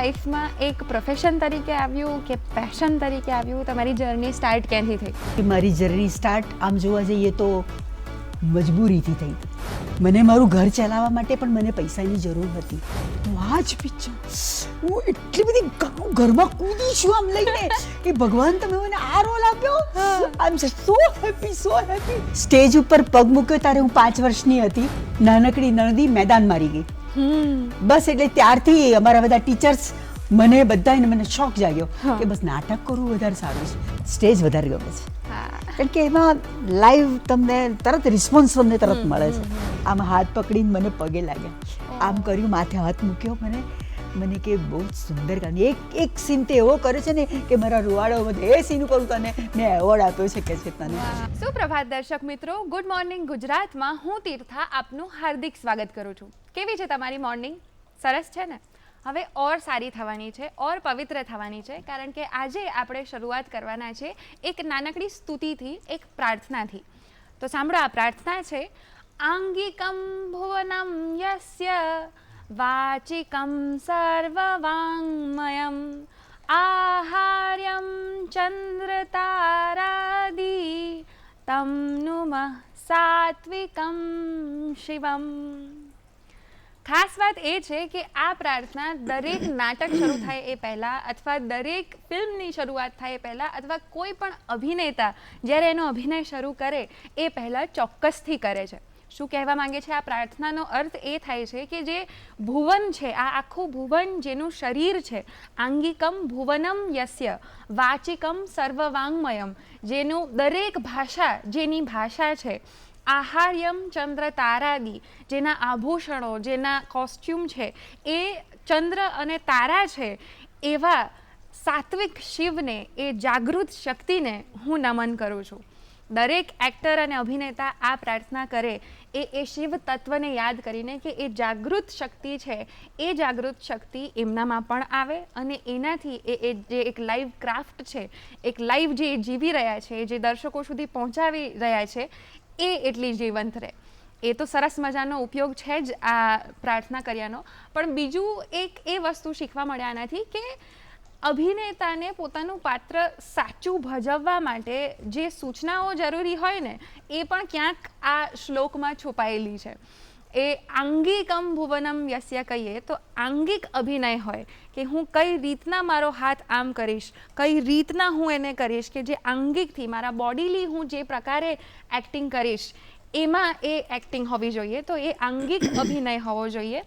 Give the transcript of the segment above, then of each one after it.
લાઈફમાં એક પ્રોફેશન તરીકે આવ્યું કે પેશન તરીકે આવ્યું? તમારી જર્ની સ્ટાર્ટ ક્યાંથી થઈ? મારી જર્ની સ્ટાર્ટ આમ જોવા જઈએ તો મજબૂરીથી થઈ. મને મારું ઘર ચલાવવા માટે પણ મને પૈસાની જરૂર હતી. હું આ જ પિક્ચર હું એટલી બધી ઘરમાં કૂદી છું આમ લઈને કે ભગવાન તમે મને આ રોલ આપ્યો. I am so happy so happy. Stage ઉપર પગ મૂક્યો ત્યારે હું 5 વર્ષની હતી. નાનકડી નણદી મેદાન મારી ગઈ. બસ એટલે ત્યારથી અમારા બધા ટીચર્સ મને બધાને મને શોખ જાગ્યો કે બસ નાટક કરવું વધારે સારું છે, સ્ટેજ વધારે ગમે છે. કારણ કે એમાં લાઈવ તમને તરત રિસ્પોન્સ તમને તરત મળે છે. આમ હાથ પકડીને મને પગે લાગ્યા, આમ કર્યું, માથે હાથ મૂક્યો, મને કે બહુ જ સુંદર ગાન. એક સીન તે એવો કર્યો છે ને કે મારા રૂવાડો બધે એ સીન કરું તને મેં એવોર્ડ આપ્યો છે કે છે તને. સુપ્રભાત દર્શક મિત્રો, ગુડ મોર્નિંગ ગુજરાતમાં હું તીર્થા આપનું હાર્દિક સ્વાગત કરું છું. કેવી છે તમારી મોર્નિંગ? સરસ છે ને? હવે ઓર સારી થવાની છે, ઓર પવિત્ર થવાની છે, કારણ કે આજે આપણે શરૂઆત કરવાના છે એક નાનકડી સ્તુતિથી, એક પ્રાર્થનાથી. તો સાંભળો, આ પ્રાર્થના છે: આંગિકમ ભુવનમ યસ્ય વાચિકમ સર્વવાંગમયમ આહાર્યમ ચંદ્ર તારાદી તમ નુમઃ સાત્વિકમ શિવમ. ખાસ વાત એ છે કે આ પ્રાર્થના દરેક નાટક શરૂ થાય એ પહેલાં, અથવા દરેક ફિલ્મની શરૂઆત થાય એ પહેલાં, અથવા કોઈ પણ અભિનેતા જ્યારે એનો અભિનય શરૂ કરે એ પહેલાં ચોક્કસથી કરે છે. શું કહેવા માંગે છે આ પ્રાર્થનાનો અર્થ? એ થાય છે કે જે ભુવન છે, આ આખું ભુવન જેનું શરીર છે, આંગિકમ ભુવનમ યસ્ય વાચિકમ સર્વવાંગમયમ, જેનું દરેક ભાષા, જેની ભાષા છે, આહાર્યમ ચંદ્ર તારાદી, જેના આભૂષણો, જેના કોસ્ચ્યુમ છે એ ચંદ્ર અને તારા છે, એવા સાત્વિક શિવને, એ જાગૃત શક્તિને હું નમન કરું છું. દરેક એક્ટર અને અભિનેતા આ પ્રાર્થના કરે એ શિવ તત્વને યાદ કરીને કે એ જાગૃત શક્તિ છે, એ જાગૃત શક્તિ એમનામાં પણ આવે અને એનાથી એ જે એક લાઈવ ક્રાફ્ટ છે, એક લાઈવ જે જીવી રહ્યા છે, જે દર્શકો સુધી પહોંચાવી રહ્યા છે, એ એટલી જીવંત રહે. એ તો સરસ મજાનો ઉપયોગ છે જ આ પ્રાર્થના કર્યાનો. પણ બીજું એક એ વસ્તુ શીખવા મળ્યા આનાથી કે અભિનેતાને પોતાનું પાત્ર સાચું ભજવવા માટે જે સૂચનાઓ જરૂરી હોય ને, એ પણ ક્યાંક આ શ્લોકમાં છુપાયેલી છે. એ આંગિકમ ભુવનમ યસ્ય કહીએ તો આંગિક અભિનય હોય કે હું કઈ રીતના મારો હાથ આમ કરીશ, કઈ રીતના હું એને કરીશ, કે જે આંગિકથી મારા બોડીલી હું જે પ્રકારે એક્ટિંગ કરીશ એમાં એ એક્ટિંગ હોવી જોઈએ. તો એ આંગિક અભિનય હોવો જોઈએ.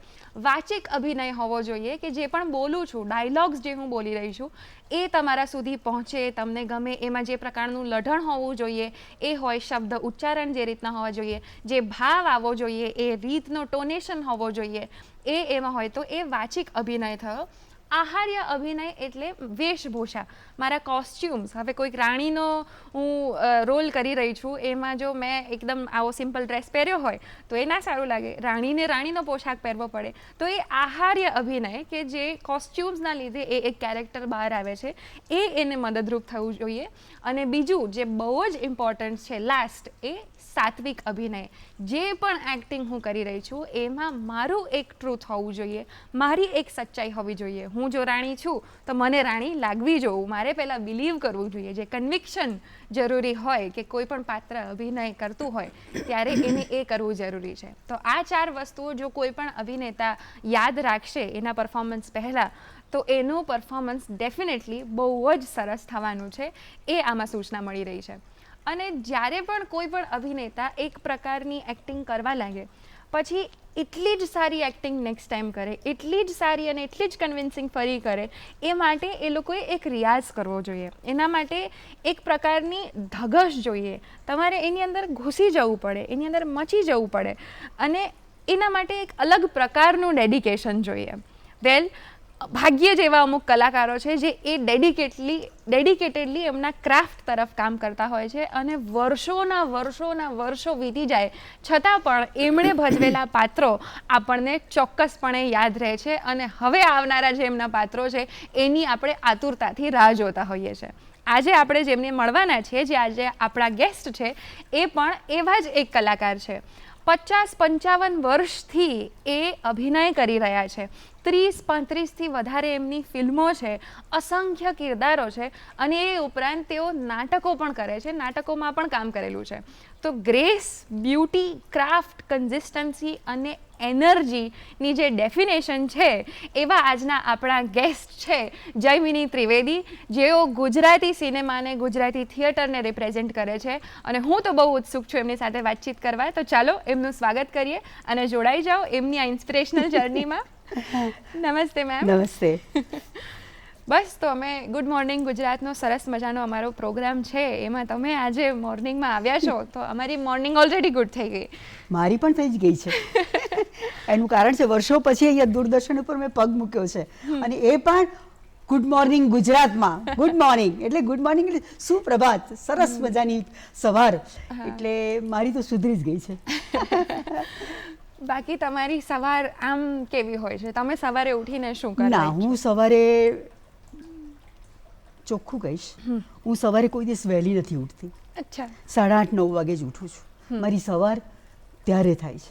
વાચિક અભિનય હોવો જોઈએ કે જે પણ બોલું છું, ડાયલોગ્સ જે હું બોલી રહી છું એ તમારા સુધી પહોંચે, તમને ગમે, એમાં જે પ્રકારનું લઢણ હોવું જોઈએ એ હોય, શબ્દ ઉચ્ચારણ જે રીતના હોવા જોઈએ, જે ભાવ આવવો જોઈએ, એ રીતનો ટોનેશન હોવો જોઈએ, એ એમાં હોય તો એ વાચિક અભિનય થયો. આહાર્ય અભિનય એટલે વેશભૂષા, મારા કોસ્ચ્યુમ્સ. હવે કોઈક રાણીનો હું રોલ કરી રહી છું, એમાં જો મેં એકદમ આવો સિમ્પલ ડ્રેસ પહેર્યો હોય તો એ ના સારું લાગે. રાણીને રાણીનો પોશાક પહેરવો પડે. તો એ આહાર્ય અભિનય કે જે કોસ્ચ્યુમ્સના લીધે એ એક કેરેક્ટર બહાર આવે છે, એ એને મદદરૂપ થવું જોઈએ. અને બીજું જે બહુ જ ઇમ્પોર્ટન્ટ છે, લાસ્ટ, એ સાત્વિક અભિનય. જે પણ એક્ટિંગ હું કરી રહી છું એમાં મારું એક ટ્રુથ હોવું જોઈએ, મારી એક સચ્ચાઈ હોવી જોઈએ. હું જો રાણી છું તો મને રાણી લાગવી જોવું, મારે પહેલાં બિલીવ કરવું જોઈએ. જે કન્વિક્શન જરૂરી હોય કે કોઈ પણ પાત્ર અભિનય કરતું હોય ત્યારે એને એ કરવું જરૂરી છે. તો આ 4 વસ્તુઓ જો કોઈ પણ અભિનેતા યાદ રાખશે એના પરફોર્મન્સ પહેલાં, તો એનું પરફોર્મન્સ ડેફિનેટલી બહુ જ સરસ થવાનું છે. એ આમાં સૂચના મળી રહી છે. અને જ્યારે પણ કોઈ પણ અભિનેતા એક પ્રકારની એક્ટિંગ કરવા લાગે પછી એટલી જ સારી એક્ટિંગ નેક્સ્ટ ટાઈમ કરે, એટલી જ સારી અને એટલી જ કન્વિન્સિંગ ફરી કરે, એ માટે એ લોકોએ એક રિયાઝ કરવો જોઈએ. એના માટે એક પ્રકારની ધગશ જોઈએ. તમારે એની અંદર ઘૂસી જવું પડે, એની અંદર મચી જવું પડે, અને એના માટે એક અલગ પ્રકારનું ડેડિકેશન જોઈએ. ભાગ્ય જેવા અમુક કલાકારો છે જે એ ડેડિકેટેડલી એમના ક્રાફ્ટ તરફ કામ કરતા હોય છે, અને વર્ષો વીતી જાય છતાં પણ એમણે ભજવેલા પાત્રો આપણને ચોક્કસપણે યાદ રહે છે, અને હવે આવનારા જે એમના પાત્રો છે એની આપણે આતુરતાથી રાહ જોતા હોઈએ છીએ. આજે આપણે જેમને મળવાના છીએ, જે આજે આપણા ગેસ્ટ છે, એ પણ એવા જ એક કલાકાર છે. 50-55 વર્ષથી એ અભિનય કરી રહ્યા છે. 30-35થી વધારે એમની ફિલ્મો છે, અસંખ્ય કિરદારો છે, અને એ ઉપરાંત તેઓ નાટકો પણ કરે છે, નાટકોમાં પણ કામ કરેલું છે. તો ગ્રેસ, બ્યુટી, ક્રાફ્ટ, કન્સિસ્ટન્સી અને એનર્જીની જે ડેફિનેશન છે એવા આજના આપણા ગેસ્ટ છે જયમિની ત્રિવેદી, જેઓ ગુજરાતી સિનેમાને, ગુજરાતી થિયેટરને રિપ્રેઝેન્ટ કરે છે. અને હું તો બહુ ઉત્સુક છું એમની સાથે વાતચીત કરવા. તો ચાલો એમનું સ્વાગત કરીએ અને જોડાઈ જાઓ એમની આ ઇન્સ્પિરેશનલ જર્નીમાં. નમસ્તે મેમ. નમસ્તે. બસ, તો અમે ગુડ મોર્નિંગ ગુજરાતનો સરસ મજાનો અમારો પ્રોગ્રામ છે, એમાં તમે આજે મોર્નિંગમાં આવ્યા છો, તો અમારી મોર્નિંગ ઓલરેડી ગુડ થઈ ગઈ. મારી પણ થઈ જ ગઈ છે. એનું કારણ છે વર્ષો પછી અહીંયા દૂરદર્શન ઉપર મેં પગ મૂક્યો છે, અને એ પણ ગુડ મોર્નિંગ ગુજરાતમાં. ગુડ મોર્નિંગ એટલે ગુડ મોર્નિંગ એટલે સુપ્રભાત, સરસ મજાની સવાર, એટલે મારી તો સુધરી જ ગઈ છે. બાકી તમારી સવાર આમ કેવી હોય છે? તમે સવારે ઉઠીને શું કરો? ના, હું સવારે ચોખ્ખું કહીશ, હું સવારે કોઈ દિવસ વહેલી નથી ઉઠતી. અચ્છા. 8:30-9 વાગે જ ઉઠું છું. મારી સવાર ત્યારે થાય છે,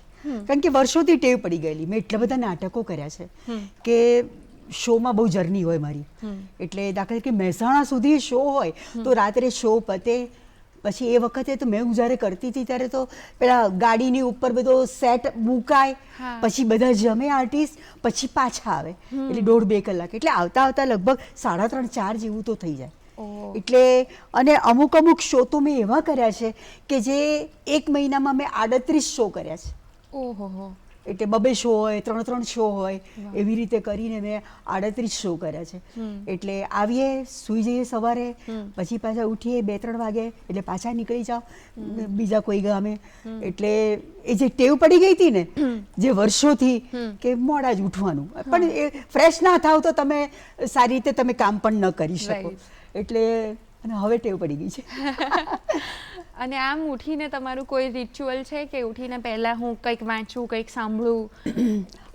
કારણ કે વર્ષોથી ટેવ પડી ગયેલી. મેં એટલા બધા નાટકો કર્યા છે કે શોમાં બહુ જર્ની હોય મારી. એટલે દાખલા તરીકે મહેસાણા સુધી શો હોય તો રાત્રે શો પતે પછી એ વખતે તો મેં જ્યારે કરતી હતી ત્યારે તો પેલા ગાડીની ઉપર બધો સેટ મુકાય, પછી બધા જમે આર્ટિસ્ટ, પછી પાછા આવે, એટલે 1.5-2 કલાક, એટલે આવતા આવતા લગભગ 3:30-4 જેવું તો થઈ જાય. એટલે અને અમુક શો તો મેં એવા કર્યા છે કે જે 1 મહિનામાં મેં 38 શો કર્યા છે. ઓહો. એટલે 2 શો હોય, 3 શો હોય, એવી રીતે કરીને મેં 38 શો કર્યા છે. એટલે આવીએ, સૂઈ જઈએ સવારે, પછી પાછા ઉઠીએ 2-3 વાગે, એટલે પાછા નીકળી જાઓ બીજા કોઈ ગામે. એટલે એ જે ટેવ પડી ગઈ હતી ને જે વર્ષોથી, કે મોડા જ ઉઠવાનું, પણ એ ફ્રેશ ના થાવ તો તમે સારી રીતે તમે કામ પણ ન કરી શકો. એટલે અને હવે ટેવ પડી ગઈ છે. અને આમ ઉઠીને તમારું કોઈ રિચ્યુઅલ છે કે ઉઠીને પહેલા હું કંઈક વાંચું, કંઈક સાંભળું?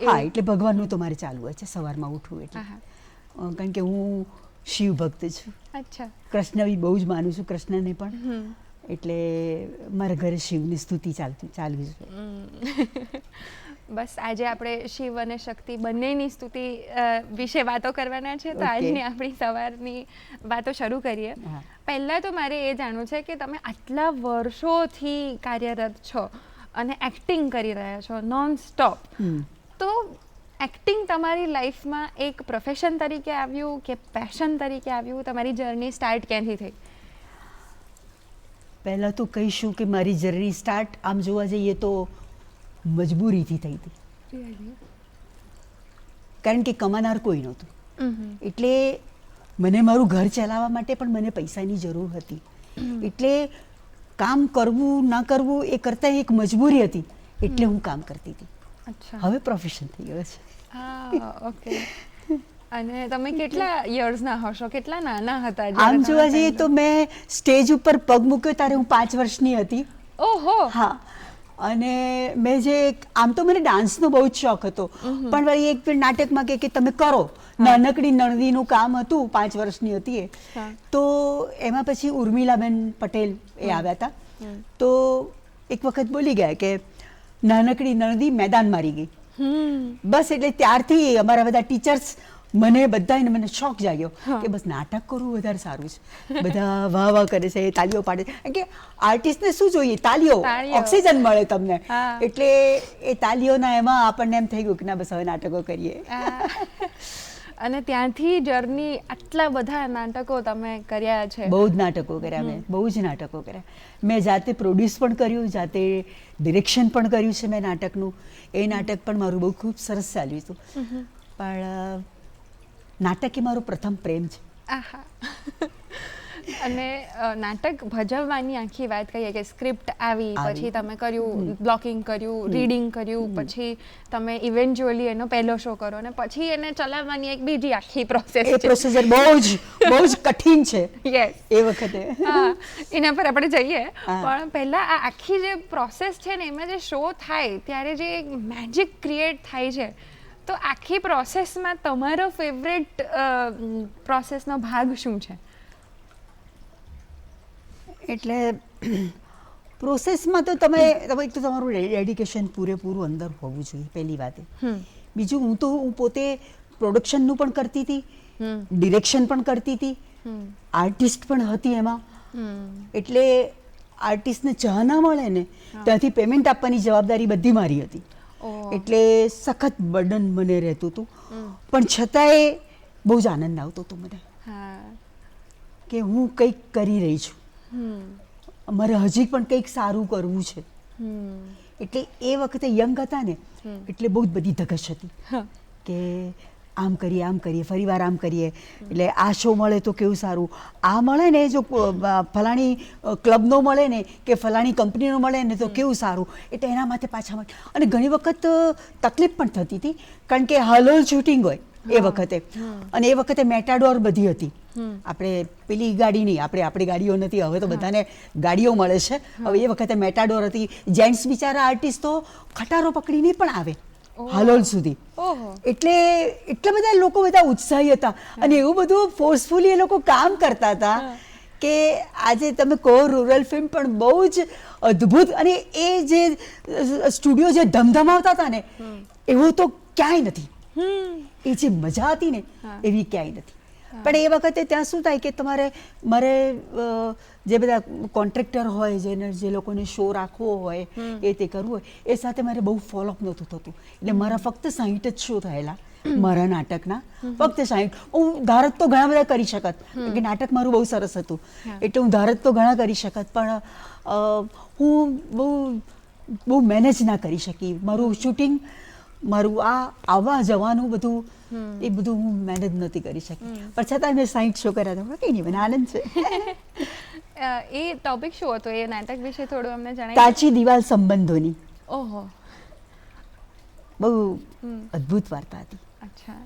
હા, એટલે ભગવાનનું તો મારે ચાલુ હોય છે સવારમાં ઉઠવું એટલે, કારણ કે હું શિવ ભક્ત છું. અચ્છા. કૃષ્ણ બી બહુ જ માનું છું, કૃષ્ણને પણ. એટલે મારા ઘરે શિવની સ્તુતિ ચાલવી છે. બસ આજે આપણે શિવ અને શક્તિ બંનેની સ્તુતિ વિશે વાતો કરવાના છે, તો આજની આપણી સવારની વાતો શરૂ કરીએ. પહેલાં તો મારે એ જાણવું છે કે તમે આટલા વર્ષોથી કાર્યરત છો અને એક્ટિંગ કરી રહ્યા છો નોન સ્ટોપ, તો એક્ટિંગ તમારી લાઈફમાં એક પ્રોફેશન તરીકે આવ્યું કે પેશન તરીકે આવ્યું? તમારી જર્ની સ્ટાર્ટ ક્યાંથી થઈ? પહેલાં તો કહીશું કે મારી જર્ની સ્ટાર્ટ આમ જોવા જઈએ તો મજબૂરીથી થઈ હતી, કારણ કે કમાનાર કોઈ નહોતું. એટલે મને મારું ઘર ચલાવવા માટે પણ મને પૈસાની જરૂર હતી. એટલે કામ કરવું ના કરવું એ કરતાં એક મજબૂરી હતી, એટલે હું કામ કરતી હતી. હવે પ્રોફેશન થઈ ગયો છે. ઓકે. અને તમે કેટલા યર્સના હશો, કેટલા નાના હતા? આમ જોવા જઈએ તો મેં સ્ટેજ ઉપર પગ મૂક્યો ત્યારે હું 5 વર્ષની હતી. ઓહો. હા. અને મેં જે આમ તો મને ડાન્સનો બહુ જ શોખ હતો, પણ વળી એક નાટકમાં કે તમે કરો, નાનકડી નણદીનું કામ હતું, 5 વર્ષની હતી એ, તો એમાં પછી ઉર્મિલાબેન પટેલ એ આવ્યા હતા. તો એક વખત બોલી ગયા કે નાનકડી નણદી મેદાન મારી ગઈ. બસ એટલે ત્યારથી અમારા બધા ટીચર્સ મને શોખ જાગ્યો કે બસ નાટક કરવું વધારે સારું છે. બધા વાહ વાહ કરે છે, તાલીઓ પાડે છે, કે આર્ટિસ્ટને શું જોઈએ? તાલીઓ, ઓક્સિજન મળે તમને. એટલે એ તાલીઓના એમાં આપણને એમ થઈ ગયું કે ના બસ હવે નાટકો કરીએ. અને ત્યાંથી જર્ની, આટલા બધા નાટકો તમે કર્યા છે? બહુ જ નાટકો કર્યા મેં, બહુ જ નાટકો કર્યા. મેં જાતે પ્રોડ્યુસ પણ કર્યું, જાતે ડિરેક્શન પણ કર્યું છે મેં નાટકનું. એ નાટક પણ મારું બહુ ખૂબ સરસ ચાલ્યું હતું. પણ નાટક એ મારો પ્રથમ પ્રેમ છે. અને નાટક ભજવવાની આખી વાત કહીએ કે સ્ક્રિપ્ટ આવી, પછી તમે કર્યું, બ્લોકિંગ કર્યું, રીડિંગ કર્યું, પછી તમે ઇવેન્ચ્યુઅલી એનો પહેલો શો કરો, અને પછી એને ચલાવવાની એક બીજી આખી પ્રોસેસ. એ પ્રોસેસર બહુ જ કઠિન છે. યસ, એ વખતે. એના પર આપણે જઈએ, પણ પહેલા આ આખી જે પ્રોસેસ છે ને, એમાં જે શો થાય ત્યારે જે મેજિક ક્રિએટ થાય છે, તો આખી પ્રોસેસમાં તમારો ફેવરેટ પ્રોસેસનો ભાગ શું છે? એટલે પ્રોસેસમાં તો તમે એક તો તમારું ડેડિકેશન પૂરેપૂરું અંદર હોવું જોઈએ પહેલી વાત. બીજું હું પોતે પ્રોડક્શનનું પણ કરતી હતી, ડિરેક્શન પણ કરતી હતી, આર્ટિસ્ટ પણ હતી એમાં. એટલે આર્ટિસ્ટને ચા ના મળે ને ત્યાંથી પેમેન્ટ આપવાની જવાબદારી બધી મારી હતી. એટલે સખત બર્ડન મને રહેતું હતું, પણ છતાંય બહુ જ આનંદ આવતો હતો મને કે હું કંઈક કરી રહી છું, મારે હજી પણ કંઈક સારું કરવું છે. એટલે એ વખતે યંગ હતા ને એટલે બહુ જ બધી ધગશ હતી કે આમ કરીએ ફરીવાર આમ કરીએ, એટલે આ શો મળે તો કેવું સારું, આ મળે ને જો ફલાણી ક્લબનો મળે ને કે ફલાણી કંપનીનો મળે ને તો કેવું સારું. એટલે એના માટે પાછા મળે. અને ઘણી વખત તકલીફ પણ થતી હતી કારણ કે હલોલ શૂટિંગ હોય એ વખતે, અને એ વખતે મેટાડોર બધી હતી. આપણે પેલી ગાડી નહીં, આપણી ગાડીઓ નથી, હવે તો બધાને ગાડીઓ મળે છે. હવે એ વખતે મેટાડોર હતી. જેન્ટ્સ બિચારા આર્ટિસ્ટ તો ખટારો પકડીને પણ આવે હલોલ સુધી. એટલે એટલા બધા લોકો બધા ઉત્સાહી હતા અને એવું બધું ફોર્સફુલી એ લોકો કામ કરતા હતા કે આજે તમે કહો રૂરલ ફિલ્મ પણ બહુ જ અદ્ભુત. અને એ જે સ્ટુડિયો જે ધમધમાવતા હતા ને એવું તો ક્યાંય નથી. એ જે મજા હતી ને એવી ક્યાંય નથી. પણ એ વખતે ત્યાં શું થાય કે મારે જે બધા કોન્ટ્રાક્ટર હોય જે લોકોને શો રાખવો હોય એ તે કરવું હોય એ સાથે મારે બહુ ફોલોઅપ નહોતું થતું. એટલે મારા ફક્ત 60 જ શો થયેલા મારા નાટકના, ફક્ત 60. હું ધારત તો ઘણા બધા કરી શકત કે નાટક મારું બહુ સરસ હતું એટલે હું ધારત તો ઘણા કરી શકત, પણ હું બહુ મેનેજ ના કરી શકી. મારું શૂટિંગ, મારું આવવા જવાનું બધું એ બધું હું મેનેજ નથી કરી શકી. પણ છતાં મેં 60 શો કર્યા હતા. કંઈ નહીં, મને આનંદ છે. એ ટોપિક શું હતો એ નાટક વિશે થોડું અમને જણાવી? કાચી દિવાલ સંબંધોની. ઓહો, બહુ અદ્ભુત વાર્તા હતી. અચ્છા.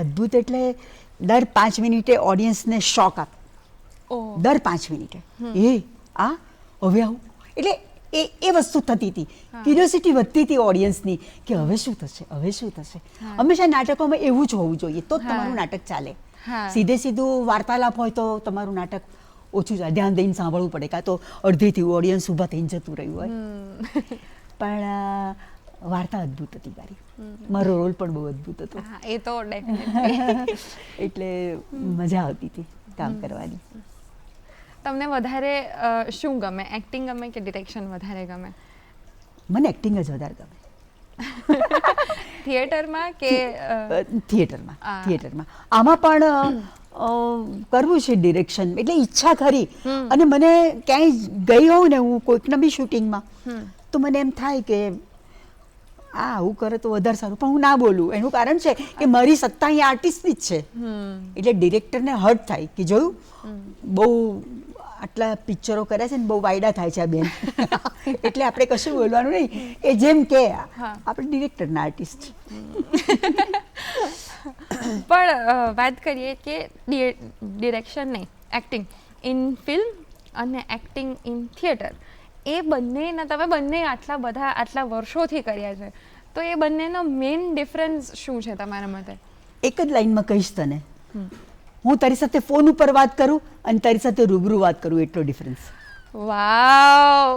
અદ્ભુત એટલે દર 5 મિનિટે ઓડિયન્સને શોક આપે. દર 5 મિનિટે હવે આવું. એટલે એ વસ્તુ થતી હતી. ક્યુરિયોસિટી વધતી હતી ઓડિયન્સની કે હવે શું થશે. હંમેશા નાટકોમાં એવું જ હોવું જોઈએ તો જ તમારું નાટક ચાલે. સીધું વાર્તાલાપ હોય તો તમારું નાટક ઓછું ચાલે, ધ્યાન દઈને સાંભળવું પડે, કાં તો અડધીથી ઓડિયન્સ ઊભા થઈને જતું રહ્યું હોય. પણ વાર્તા અદ્ભુત હતી મારી, મારો રોલ પણ બહુ અદ્ભુત હતો. એ તો ડેફિનેટલી. એટલે મજા આવતી હતી કામ કરવાની. તમને વધારે શું ગમે, એક્ટિંગ ગમે કે ડિરેક્શન વધારે ગમે? મને એક્ટિંગ જ વધારે ગમે. થિયેટરમાં કે થિયેટરમાં આમાં પણ કરવું છે ડિરેક્શન, એટલે ઈચ્છા ખરી. અને મને ક્યાંય ગઈ હોઉં ને હું કોઈકના બી શૂટિંગમાં તો મને એમ થાય કે આવું કરે તો વધારે સારું, પણ હું ના બોલું. એનું કારણ છે કે મારી સત્તા અહીંયા આર્ટિસ્ટની જ છે. એટલે ડિરેક્ટરને હર્ટ થાય કે જોયું બહુ આટલા પિક્ચરો કર્યા છે ને બહુ વાયડા થાય છે આ બેન. એટલે આપણે કશું બોલવાનું નહીં, એ જેમ કે આપણે ડિરેક્ટરના આર્ટિસ્ટ. પણ વાત કરીએ કે ડિરેક્શન નહીં, એક્ટિંગ ઇન ફિલ્મ અને એક્ટિંગ ઇન થિયેટર, એ બંનેના તમે બંને આટલા વર્ષોથી કર્યા છે, તો એ બંનેનો મેઇન ડિફરન્સ શું છે તમારા મતે? એક જ લાઈનમાં કહીશ તને, હું તારી સાથે ફોન ઉપર વાત કરું અને તારી સાથે રૂબરૂ વાત કરું એટલો ડિફરન્સ. વાવ,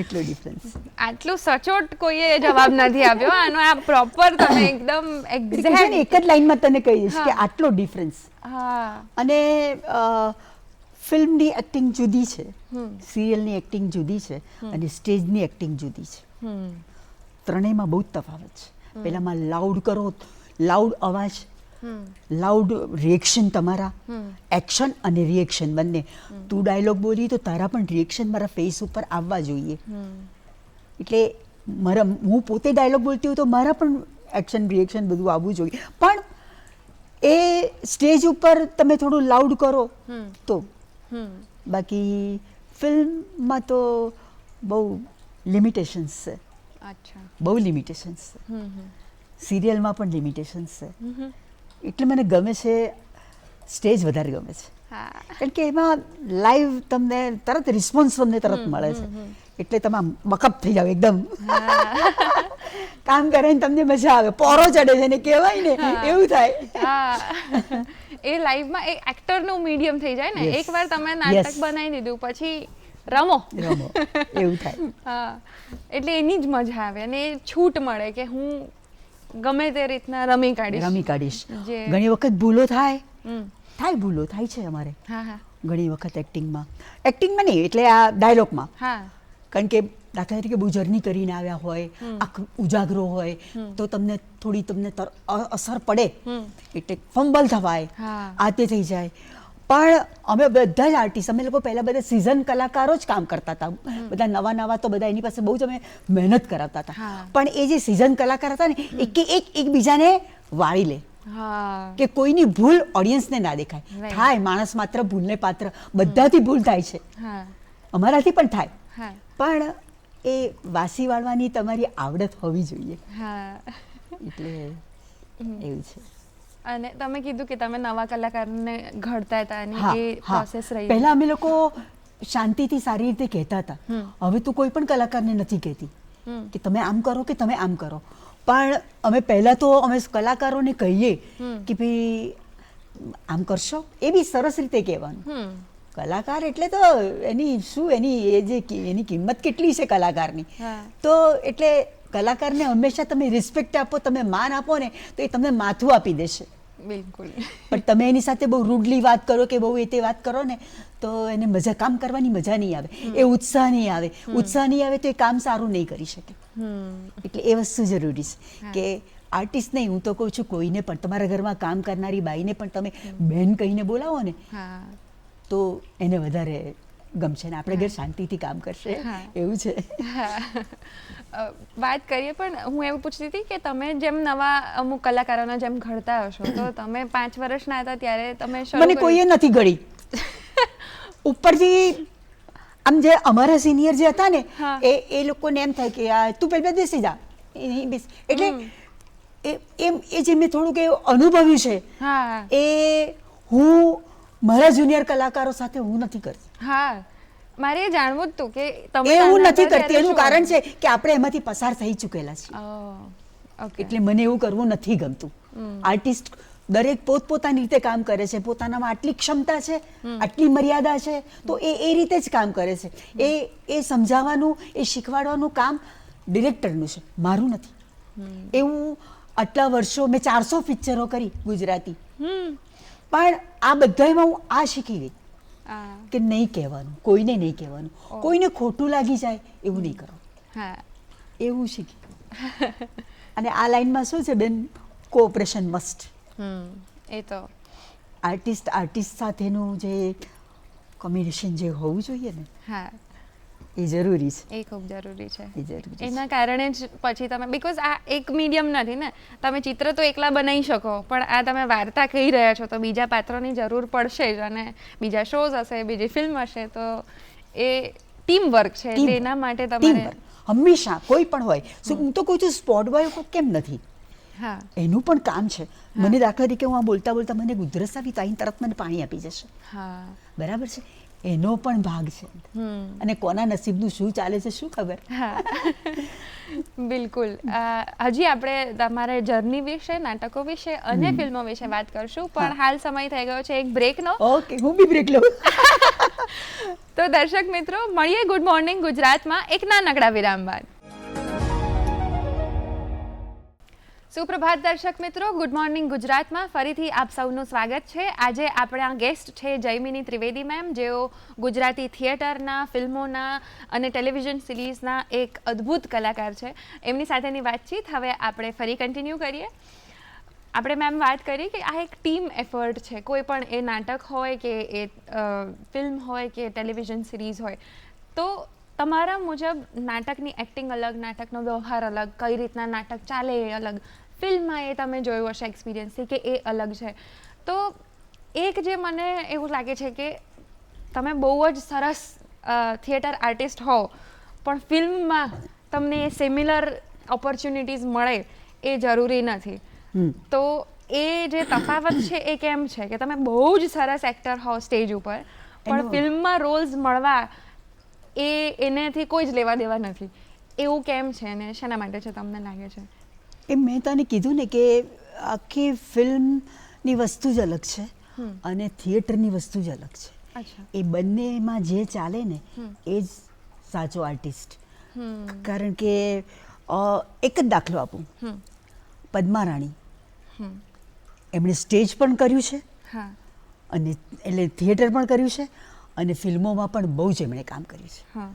એટલો ડિફરન્સ. આટલું સચોટ કોઈએ જવાબ નથી આપ્યો આનો. આ પ્રોપર તમે એકદમ એક્ઝેક્ટ એક જ લાઈનમાં તને કહીશ કે આટલો ડિફરન્સ. અને ફિલ્મની એક્ટિંગ જુદી છે, સિરિયલની એક્ટિંગ જુદી છે અને સ્ટેજની એક્ટિંગ જુદી છે. ત્રણેયમાં બહુ જ તફાવત છે. પહેલામાં લાઉડ કરો, લાઉડ અવાજ, લાઉડ રિએક્શન, તમારા એક્શન અને રિએક્શન બંને. તું ડાયલોગ બોલી તો તારા પણ રિએક્શન મારા ફેસ ઉપર આવવા જોઈએ. એટલે હું પોતે ડાયલોગ બોલતી હોય તો મારા પણ એક્શન રિએક્શન બધું આવવું જોઈએ. પણ એ સ્ટેજ ઉપર તમે થોડું લાઉડ કરો તો. બાકી ફિલ્મમાં તો બહુ લિમિટેશન્સ છે. બહુ લિમિટેશન્સ છે. સિરિયલમાં પણ લિમિટેશન્સ છે. એટલે મને ગમે છે સ્ટેજ વધારે ગમે છે. કારણ કે એમાં લાઈવ તમને તરત રિસ્પોન્સ તમને તરત મળે છે. એટલે તમે બકઅપ થઈ જાવ એકદમ. કામ કરીને તમને મજા આવે, પોરો ચડે છે ને કહેવાય ને એવું થાય. એ લાઈવમાં એ એક્ટરનું મીડિયમ થઈ જાય ને. એકવાર તમે નાટક બનાવી દીધું પછી રમો એવું થાય. એટલે એની જ મજા આવે અને એ છૂટ મળે કે હું ગમે તે રીતના રમી કાઢીશ. જે ઘણી વખત ભૂલો થાય હમ, ભૂલો થાય છે અમારે હા હા ઘણી વખત એક્ટિંગમાં નહીં એટલે આ ડાયલોગમાં. હા કારણ કે દાખલા તરીકે બહુ જર્ની કરીને આવ્યા હોય, આખું ઉજાગરો હોય, તો તમને અસર પડે, એટલે ફંબલ થવાય, હા. આ તે થઈ જાય. પણ અમે બધા જ આર્ટિસ્ટ, અમે લોકો પહેલાં બધા સિઝન કલાકારો જ કામ કરતા હતા. બધા નવા તો બધા એની પાસે બહુ જ અમે મહેનત કરાવતા હતા. હા. પણ એ જે સિઝન કલાકાર હતા ને એકબીજાને વાળી લે હા કે કોઈની ભૂલ ઓડિયન્સને ના દેખાય. Right. થાય, માણસ માત્ર ભૂલને પાત્ર, બધાથી ભૂલ થાય છે, હા અમારાથી પણ થાય, હા પણ એ વાસી વાળવાની તમારી આવડત હોવી જોઈએ. હા. એટલે એવું છે. અને તમે કીધું કે તમે નવા કલાકારને ઘડતા હતા અને હા, એ હા. પ્રોસેસ રહી. પહેલા અમે લોકો શાંતિથી સારી રીતે કહેતા હતા. હવે તો કોઈ પણ કલાકારને નથી કહેતી કે તમે આમ કરો કે તમે આમ કરો. પણ અમે પહેલા તો અમે કલાકારોને કહીએ કે ભાઈ આમ કરશો, એ બી સરસ રીતે કહેવાનું. કલાકાર એટલે તો એની કિંમત કેટલી છે કલાકારની. હા. તો એટલે કલાકારને હંમેશા તમે રિસ્પેક્ટ આપો, તમે માન આપો ને, તો એ તમને માથું આપી દેશે. બિલકુલ. પણ તમે એની સાથે બહુ રૂડલી વાત કરો કે બહુ એ તે વાત કરો ને, તો એને કામ કરવાની મજા નહીં આવે, એ ઉત્સાહ નહીં આવે. ઉત્સાહ નહીં આવે તો એ કામ સારું નહીં કરી શકે. એટલે એ વસ્તુ જરૂરી છે કે આર્ટિસ્ટ નહીં, હું તો કહું છું કોઈને પણ, તમારા ઘરમાં કામ કરનારી બાઈને પણ તમે બહેન કહીને બોલાવો ને, હા તો એને વધારે ગમશે ને આપણે ઘર શાંતિથી કામ કરશે. હા. એવું છે. વાત કરીએ, પણ હું એવું પૂછતી હતી કે તમે જેમ નવા અમુક કલાકારોના જેમ ઘડતા હશો, તો તમે 5 વર્ષના હતા ત્યારે તમે મને કોઈએ નથી ઘડી. ઉપરથી આમ જે અમારા સિનિયર જે હતા ને, હા. એ લોકોને એમ થાય કે તું પહેલા બેસી જા, એટલે એ જે મેં થોડુંક એ અનુભવ્યું છે, હા એ હું મારા જુનિયર કલાકારો સાથે હું નથી કરતી. હા મારે એ જાણવું જ હતું કે તમે એ હું નાના નથી હતા કરતી. ત્યારે એનું શું કારણ હતું? છે કે આપણે એમાંથી પસાર થઈ ચૂકેલા છીએ. ઓકે. એટલે મને એવું કરવું નથી ગમતું. આર્ટિસ્ટ દરેક પોતપોતાની રીતે કામ કરે છે, પોતાનામાં આટલી ક્ષમતા છે, આટલી મર્યાદા છે, તો એ રીતે જ કામ કરે છે. એ સમજાવવાનું, એ શીખવાડવાનું કામ ડિરેક્ટરનું છે, મારું નથી. એવું આટલા વર્ષો મેં 400 પિક્ચરો કરી ગુજરાતી, પણ આ બધામાં હું આ શીખી ગઈ કે નહીં કહેવાનું, કોઈને નહીં કહેવાનું, કોઈને ખોટું લાગી જાય એવું નહીં કરો. હા એવું શીખી. અને આ લાઈનમાં શું છે બેન, કોઓપરેશન મસ્ટ. એ તો આર્ટિસ્ટ સાથેનું જે કોમ્બિનેશન જે હોવું જોઈએ ને, હા એ જરૂરી છે. એ ખૂબ જરૂરી છે. એ જરૂરી છે. એના કારણે જ પછી તમે, બીકોઝ આ એક મીડિયમ નથી ને, તમે ચિત્ર તો એકલા બનાવી શકો, પણ આ તમે વાર્તા કહી રહ્યા છો તો બીજા પાત્રોની જરૂર પડશે જ, અને બીજા શોઝ હશે, બીજી ફિલ્મ હશે, તો એ ટીમ વર્ક છે. એટલે એના માટે તમારે હંમેશા કોઈ પણ હોય, હું તો કહું છું સ્પોટ બોય કેમ નથી, હા એનું પણ કામ છે. મને દાખલા તરીકે હું આ બોલતા બોલતા મને ઉધરસ આવી તો અહીં તરત મને પાણી આપી જશે, હા બરાબર છે, એનો પણ ભાગ છે. અને કોના નસીબનું શું ચાલે છે શું ખબર. હા બિલકુલ. હજી આપણે તમારે જર્ની વિશે, નાટકો વિશે અને ફિલ્મો વિશે વાત કરશું, પણ હાલ સમય થઈ ગયો છે એક બ્રેકનો. ઓકે, હું બી બ્રેક લઉં. તો દર્શક મિત્રો, મળીએ ગુડ મોર્નિંગ ગુજરાતમાં એક નાનકડા વિરામ બાદ. સુપ્રભાત દર્શક મિત્રો, ગુડ મોર્નિંગ ગુજરાતમાં ફરીથી આપ સૌનું સ્વાગત છે. આજે આપણા ગેસ્ટ છે જયમિની ત્રિવેદી મેમ, જેઓ ગુજરાતી થિયેટરના, ફિલ્મોના અને ટેલિવિઝન સિરીઝના એક અદ્ભુત કલાકાર છે. એમની સાથેની વાતચીત હવે આપણે ફરી કન્ટિન્યુ કરીએ. આપણે મેમ વાત કરી કે આ એક ટીમ એફર્ટ છે, કોઈ પણ એ નાટક હોય કે એ ફિલ્મ હોય કે ટેલિવિઝન સિરીઝ હોય, તો તમારા મુજબ નાટકની એક્ટિંગ અલગ, નાટકનો વ્યવહાર અલગ, કઈ રીતના નાટક ચાલે એ અલગ, ફિલ્મમાં એ તમે જોયું હશે એક્સપિરિયન્સથી કે એ અલગ છે. તો એક જે મને એવું લાગે છે કે તમે બહુ જ સરસ થિયેટર આર્ટિસ્ટ હો, પણ ફિલ્મમાં તમને એ સિમિલર ઓપોર્ચ્યુનિટીઝ મળે એ જરૂરી નથી. તો એ જે તફાવત છે એ કેમ છે કે તમે બહુ જ સરસ એક્ટર હો સ્ટેજ ઉપર, પણ ફિલ્મમાં રોલ્સ મળવા એનાથી કોઈ જ લેવા દેવા નથી, એવું કેમ છે અને શેના માટે છે તમને લાગે છે? એ મેં તને કીધું ને કે આખી ફિલ્મની વસ્તુ જ અલગ છે અને થિયેટરની વસ્તુ જ અલગ છે. એ બંનેમાં જે ચાલે ને એ જ સાચો આર્ટિસ્ટ. કારણ કે એક જ દાખલો આપું, પદ્મા રાણી, હમ. એમણે સ્ટેજ પણ કર્યું છે હા. અને એટલે થિયેટર પણ કર્યું છે અને ફિલ્મોમાં પણ બહુ જ એમણે કામ કર્યું છે. હા.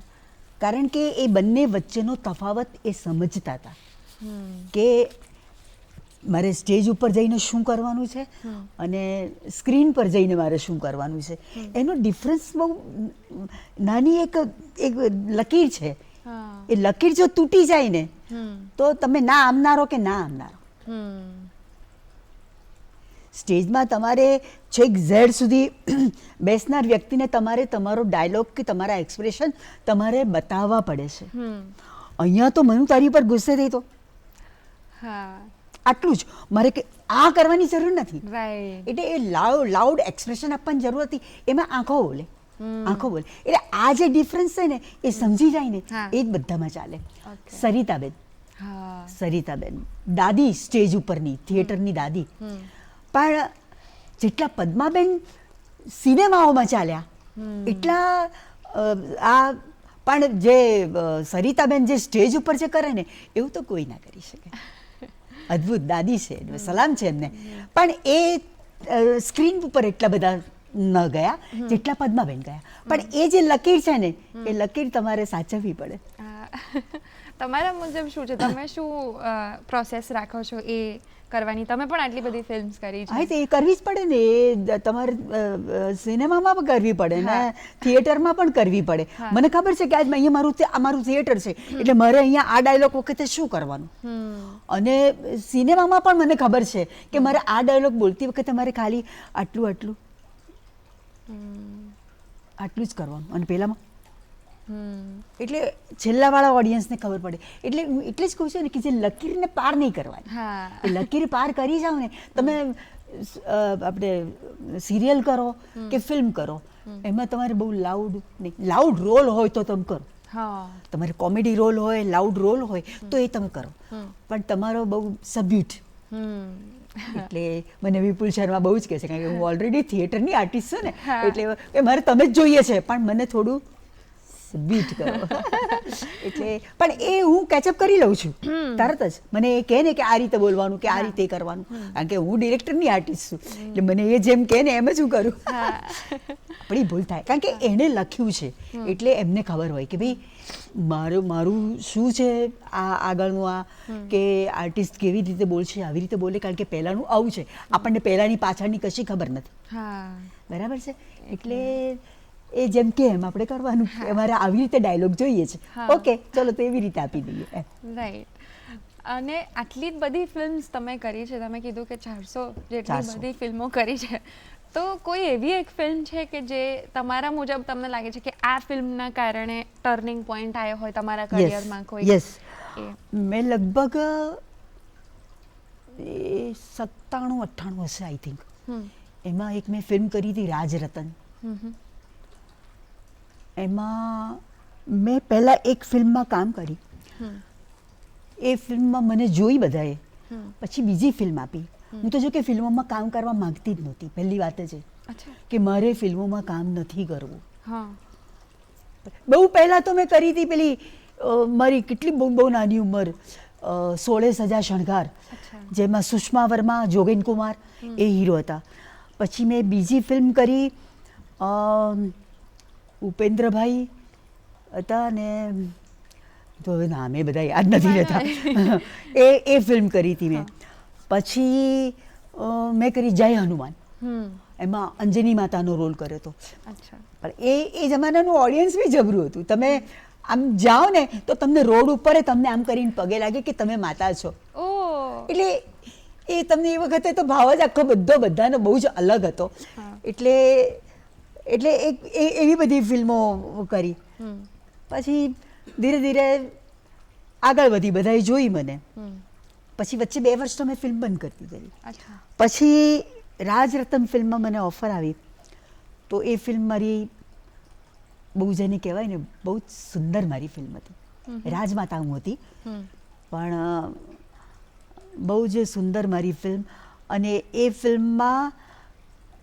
કારણ કે એ બંને વચ્ચેનો તફાવત એ સમજતા હતા હમ. કે મારે સ્ટેજ ઉપર જઈને શું કરવાનું છે અને સ્ક્રીન પર જઈને મારે શું કરવાનું છે. એનો ડિફરન્સ બહુ નાની એક લકીર છે. હા. એ લકીર જો તૂટી જાય ને હમ. તો તમે ના આમનારો કે ના આમનારો. હમ. સ્ટેજમાં તમારે છેક ઝેડ સુધી બેસનાર વ્યક્તિને તમારે તમારો ડાયલોગ કે તમારા એક્સપ્રેશન તમારે બતાવવા પડે છે. હમ. અહીંયા તો મને તારી પર ગુસ્સે થઈ તો હા. આટલું જ મારે કે આ કરવાની જરૂર નથી. રાઈટ. એટલે એ લાઉડ એક્સપ્રેશન આપવાની જરૂર હતી. એમાં આંખો બોલે, આંખો બોલે. એટલે આ જે ડિફરન્સ છે ને એ સમજી જાય ને હા. એ જ બધામાં ચાલે. Okay. સરિતાબેન, હા. સરિતાબેન દાદી, સ્ટેજ ઉપરની થિયેટરની દાદી. પણ જેટલા પદ્માબેન સિનેમાઓમાં ચાલ્યા એટલા આ પણ જે સરિતાબેન જે સ્ટેજ ઉપર જે કરે ને એવું તો કોઈ ના કરી શકે. અદ્ભુત દાદી છે, સલામ છે એમને. પણ એ સ્ક્રીન ઉપર એટલા બધા ન ગયા જેટલા પદ્માબેન ગયા. પણ એ જે લકીર છે ને એ લકીર તમારે સાચવવી પડે. તમારા મુજબ શું છે? તમે શું પ્રોસેસ રાખો છો એ કરવાની? તમે પણ આટલી બધી ફિલ્મ્સ કરી છે. હા, તો એ કરવી જ પડે ને. એ તમારે સિનેમામાં પણ કરવી પડે ને થિયેટરમાં પણ કરવી પડે. મને ખબર છે કે આજ અહીંયા મારું થિયેટર છે એટલે મારે અહીંયા આ ડાયલોગ વખતે શું કરવાનું. અને સિનેમામાં પણ મને ખબર છે કે મારે આ ડાયલોગ બોલતી વખતે મારે ખાલી આટલું આટલું આટલું જ કરવાનું. અને પહેલામાં એટલે છેલ્લાવાળા ઓડિયન્સને ખબર પડે. એટલે હું એટલે જ કહું છું ને કે જે લકીરને પાર નહીં કરવાની. એ લકીર પાર કરી જાઓ ને તમે આપણે સિરિયલ કરો કે ફિલ્મ કરો એમાં તમારે બહુ લાઉડ નહીં. લાઉડ રોલ હોય તો તમે કરો. તમારે કોમેડી રોલ હોય, લાઉડ રોલ હોય તો એ તમે કરો. પણ તમારો બહુ સબ્યુટ. એટલે મને વિપુલ શર્મા બહુ જ કહે છે કારણ કે હું ઓલરેડી થિયેટરની આર્ટિસ્ટ છું ને એટલે મારે તમે જ જોઈએ છે પણ મને થોડું બીટ કરો. એટલે પણ એ હું કેચઅપ કરી લઉં છું તરત જ. મને એ કહે ને કે આ રીતે બોલવાનું કે આ રીતે કરવાનું. કારણ કે હું ડિરેક્ટરની આર્ટિસ્ટ છું એટલે મને એ જેમ કહે ને એમ જ હું કરું. પણ એ ભૂલ થાય કારણ કે એણે લખ્યું છે એટલે એમને ખબર હોય કે ભાઈ મારું શું છે આ આગળનું આ કે આર્ટિસ્ટ કેવી રીતે બોલશે, આવી રીતે બોલે. કારણ કે પહેલાંનું આવું છે, આપણને પહેલાંની પાછળની કશી ખબર નથી. બરાબર છે. એટલે એ જેમ કે એમ આપણે કરવાનું. અમારે આવી રીતે ડાયલોગ જોઈએ છે, ઓકે ચલો તો એવી રીતે આપી દઈએ. રાઈટ. અને આટલી બધી ફિલ્મ્સ તમે કરી છે, તમે કીધું કે 400 જેટલી બધી ફિલ્મો કરી છે, તો કોઈ એવી એક ફિલ્મ છે કે જે તમારા મુજબ તમને લાગે છે કે આ ફિલ્મના કારણે ટર્નિંગ પોઈન્ટ આવ્યો હોય તમારા કરિયરમાં? કોઈ? યસ. મેં લગભગ 97-98 હશે આઈ થિંક. એમાં એક મેં ફિલ્મ કરી હતી રાજરતન. એમાં મેં પહેલાં એક ફિલ્મમાં કામ કરી. એ ફિલ્મમાં મને જોઈ બધાએ, પછી બીજી ફિલ્મ આપી. હું તો જો કે ફિલ્મોમાં કામ કરવા માંગતી જ નહોતી. પહેલી વાત છે કે મારે ફિલ્મોમાં કામ નથી કરવું. બહુ પહેલાં તો મેં કરી હતી પેલી મારી કેટલી બહુ નાની ઉંમર 16 સજા શણગાર, જેમાં સુષ્મા વર્મા, જોગેન કુમાર એ હીરો હતા. પછી મેં બીજી ફિલ્મ કરી ઉપેન્દ્રભાઈ હતા ને તો હવે નામ એ બધા યાદ નથી રહેતા. એ ફિલ્મ કરી હતી મેં. પછી મેં કરી જય હનુમાન. એમાં અંજની માતાનો રોલ કર્યો હતો. પણ એ જમાનાનું ઓડિયન્સ બી જબરું હતું. તમે આમ જાઓ ને તો તમને રોડ ઉપર તમને આમ કરીને પગે લાગે કે તમે માતા છો. એટલે એ તમને એ વખતે તો ભાવ જ આખો બધાનો બહુ જ અલગ હતો. એટલે એવી બધી ફિલ્મો કરી. પછી ધીરે ધીરે આગળ વધી, બધાએ જોઈ મને. પછી વચ્ચે 2 વર્ષ તો મેં ફિલ્મ બંધ કરી દીધી. પછી રાજરતન ફિલ્મમાં મને ઓફર આવી તો એ ફિલ્મ મારી બહુ જેને કહેવાય ને બહુ જ સુંદર મારી ફિલ્મ હતી. રાજમાતા હું હતી પણ બહુ જ સુંદર મારી ફિલ્મ. અને એ ફિલ્મમાં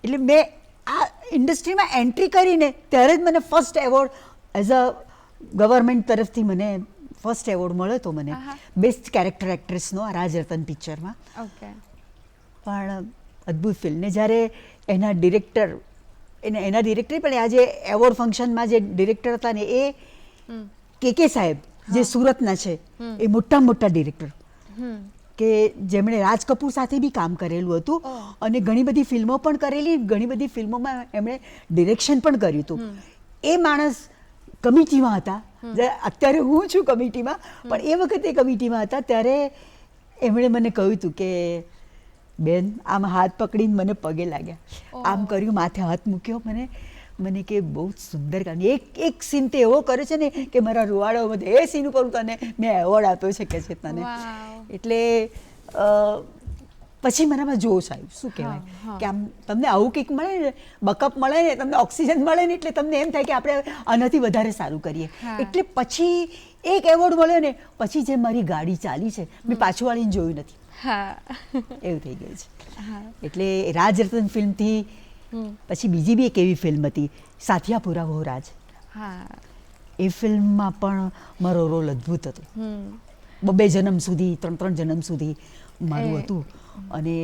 એટલે મેં આ ઇન્ડસ્ટ્રીમાં એન્ટ્રી કરીને ત્યારે જ મને first award as a government તરફથી મને ફર્સ્ટ એવોર્ડ મળ્યો હતો મને બેસ્ટ કેરેક્ટર એક્ટ્રેસનો આ રાજ રતન પિક્ચરમાં. ઓકે. પણ અદ્ભુત ફિલ્મ ને જ્યારે એના ડિરેક્ટર એના ડિરેક્ટર પણ આ જે એવોર્ડ ફંક્શનમાં જે ડિરેક્ટર હતા ને એ કે સાહેબ જે સુરતના છે એ મોટા ડિરેક્ટર કે જેમણે રાજ કપૂર સાથે બી કામ કરેલું હતું અને ઘણી બધી ફિલ્મો પણ કરેલી, ઘણી બધી ફિલ્મોમાં એમણે ડિરેક્શન પણ કર્યું હતું. એ માણસ કમિટીમાં હતા. અત્યારે હું છું કમિટીમાં, પણ એ વખતે કમિટીમાં હતા ત્યારે એમણે મને કહ્યું હતું કે બેન આમ હાથ પકડીને મને પગે લાગ્યા, આમ કર્યું, માથે હાથ મૂક્યો, મને કે બહુ જ સુંદર કામ. એક સીન તે એવો કરે છે ને કે મારા રૂવાડો બધે એ સીન ઉપર તને મેં એવોર્ડ આપ્યો છે કે છે તને. એટલે પછી મારામાં જોશ આવ્યું, શું કહેવાય કે આમ તમને આવું કંઈક મળે ને, બકઅપ મળે ને, તમને ઓક્સિજન મળે ને, એટલે તમને એમ થાય કે આપણે આનાથી વધારે સારું કરીએ. એટલે પછી એક એવોર્ડ મળ્યો ને પછી જે મારી ગાડી ચાલી છે મેં પાછું વાળીને જોયું નથી. એવું થઈ ગયું છે. એટલે રાજ રતન ફિલ્મથી પછી બીજી બી એક એવી ફિલ્મ હતી સાથિયા પૂરા વો રાજ. એ ફિલ્મમાં પણ મારો રોલ અદ્ભુત હતો. 2 જન્મ સુધી 3 જન્મ સુધી મારું હતું અને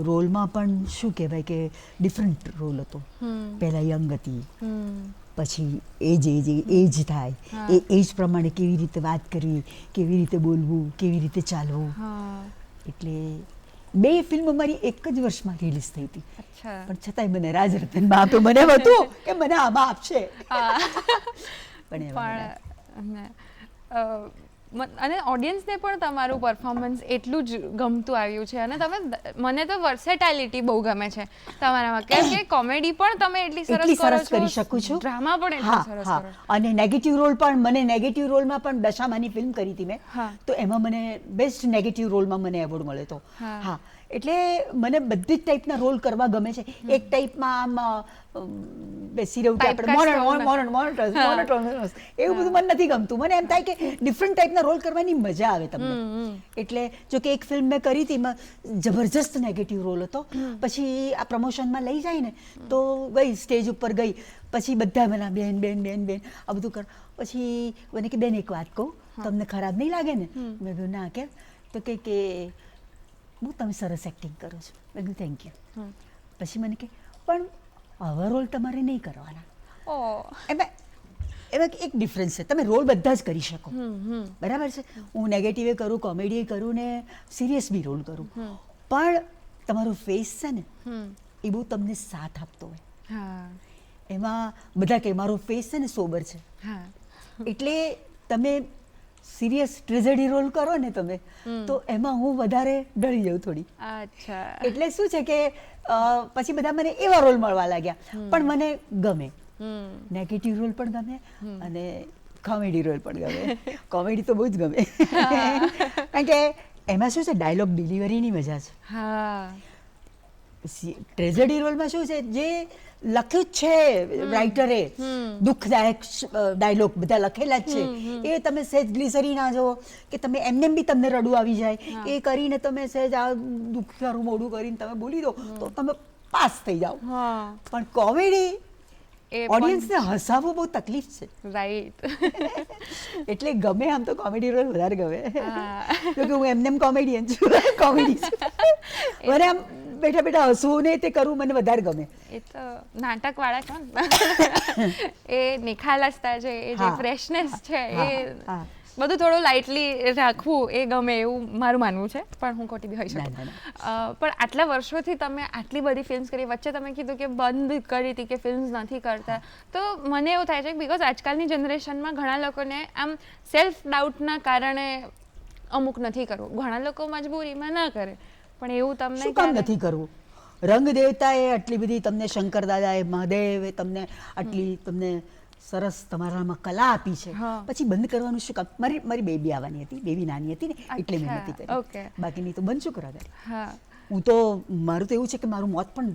રોલમાં પણ શું કહેવાય કે ડિફરન્ટ રોલ હતો. પહેલા યંગ હતી, પછી એજ થાય, એ એજ પ્રમાણે કેવી રીતે વાત કરવી, કેવી રીતે બોલવું, કેવી રીતે ચાલવું. એટલે 2 ફિલ્મ મારી એક જ વર્ષમાં રિલીઝ થઈ હતી. પણ છતાંય મને રાજ રતનમાં આપ્યો. મને એમ હતું કે મને આમાં આપશે, પણ અને ઓડિયન્સને પણ તમારું પરફોર્મન્સ એટલું જ ગમતું આવ્યું છે અને મને તો વર્સેટાલિટી બહુ ગમે છે તમારામાં, કેમ કે કોમેડી પણ તમે એટલી સરસ કરી શકું છું, ડ્રામા પણ એટલો સરસ કરો. અને નેગેટિવ રોલ પણ મને નેગેટિવ રોલમાં પણ દશામાની ફિલ્મ કરી હતી મેં, તો એમાં મને બેસ્ટ નેગેટિવ રોલમાં મને એવોર્ડ મળ્યો હતો. હા, એટલે મને બધી જ ટાઈપના રોલ કરવા ગમે છે. એક ટાઈપમાં આમ બેસી રહ્યું કે આપણે મોનોટોનસ એવું બધું મને નથી ગમતું. મને એમ થાય કે ડિફરન્ટ ટાઈપના રોલ કરવાની મજા આવે તમને. એટલે જો કે એક ફિલ્મ મેં કરી હતી એમાં જબરજસ્ત નેગેટિવ રોલ હતો. પછી આ પ્રમોશનમાં લઈ જાય ને તો ગઈ, સ્ટેજ ઉપર ગઈ, પછી બધા મને બેન બેન બેન બેન આ બધું કર. પછી મને કે બેન એક વાત કહું, તમને ખરાબ નહીં લાગે ને? મેં કહ્યું ના, કેમ? તો કે બહુ તમે સરસ એક્ટિંગ કરો છો. મેં કીધું થેન્ક યુ. પછી મને કે પણ આવા રોલ તમારે નહીં કરવાના. એમાં એક ડિફરન્સ છે, તમે રોલ બધા જ કરી શકો, બરાબર છે. હું નેગેટિવ કરું, કોમેડી કરું ને સિરિયસ બી રોલ કરું, પણ તમારો ફેસ છે ને એ બહુ તમને સાથ આપતો હોય. એમાં બધા કે મારો ફેસ છે ને સોબર છે, એટલે તમે સિરિયસ ટ્રેજેડી રોલ કરો ને તમે તો એમાં હું વધારે ડરી જાઉં થોડી. એટલે શું છે કે પછી બધા મને એવા રોલ મળવા લાગ્યા, પણ મને ગમે નેગેટિવ રોલ પણ ગમે અને કોમેડી રોલ પણ ગમે. કોમેડી તો બહુ જ ગમે, કારણ કે એમાં શું છે ડાયલોગ ડિલિવરીની મજા છે. ટ્રેજેડી રોલમાં શું છે, જે લખ્યું જ છે રાઇટરે, દુઃખદાયક ડાયલોગ બધા લખેલા જ છે, એ તમે સહેજ ગ્લિસરી ના જો કે તમે એમને બી તમને રડવું આવી જાય, એ કરીને તમે સહેજ આ દુઃખિયારું મોઢું કરીને તમે બોલી દો તો તમે પાસ થઈ જાઓ. પણ કોમેડી ઓડિયન્સને હસાવવું બહુ તકલીફ છે. રાઈટ. એટલે ગમે, આમ તો કોમેડી રોલ વધારે ગમે, કેમકે હું એમને કોમેડિયન છું, કોમેડી છું. મને આમ બેઠા બેઠા હસવું ને તે કરવું મને વધારે ગમે. એ તો નાટક વાળા છો ને, એ નિખાલસતા છે, એ જે ફ્રેશનેસ છે, એ બધું થોડું લાઇટલી રાખવું એ ગમે એવું મારું માનવું છે, પણ હું ખોટી બી હોઈ શકું. પણ આટલા વર્ષોથી તમે આટલી બધી ફિલ્મ્સ કરી, વચ્ચે તમે કીધું કે બંધ કરી હતી કે ફિલ્મ્સ નથી કરતા, તો મને એવું થાય છે કે બીકોઝ આજકાલની જનરેશનમાં ઘણા લોકોને આમ સેલ્ફ ડાઉટના કારણે અમુક નથી કરવું, ઘણા લોકો મજબૂરીમાં ના કરે, પણ એવું તમને શું કામ નથી કરવું? રંગ દેવતાએ આટલી બધી તમને, શંકર દાદાએ, મહાદેવે તમને આટલી તમને સરસ તમારામાં કલા આપી છે, પછી બંધ કરવાનું શું કામ? મારી બેબી આવવાની હતી, બેબી નાની હતી ને એટલે મેં નથી કરી, બાકીની તો બંધ શું કરવા કરે. હું તો, મારું તો એવું છે કે મારું મોત પણ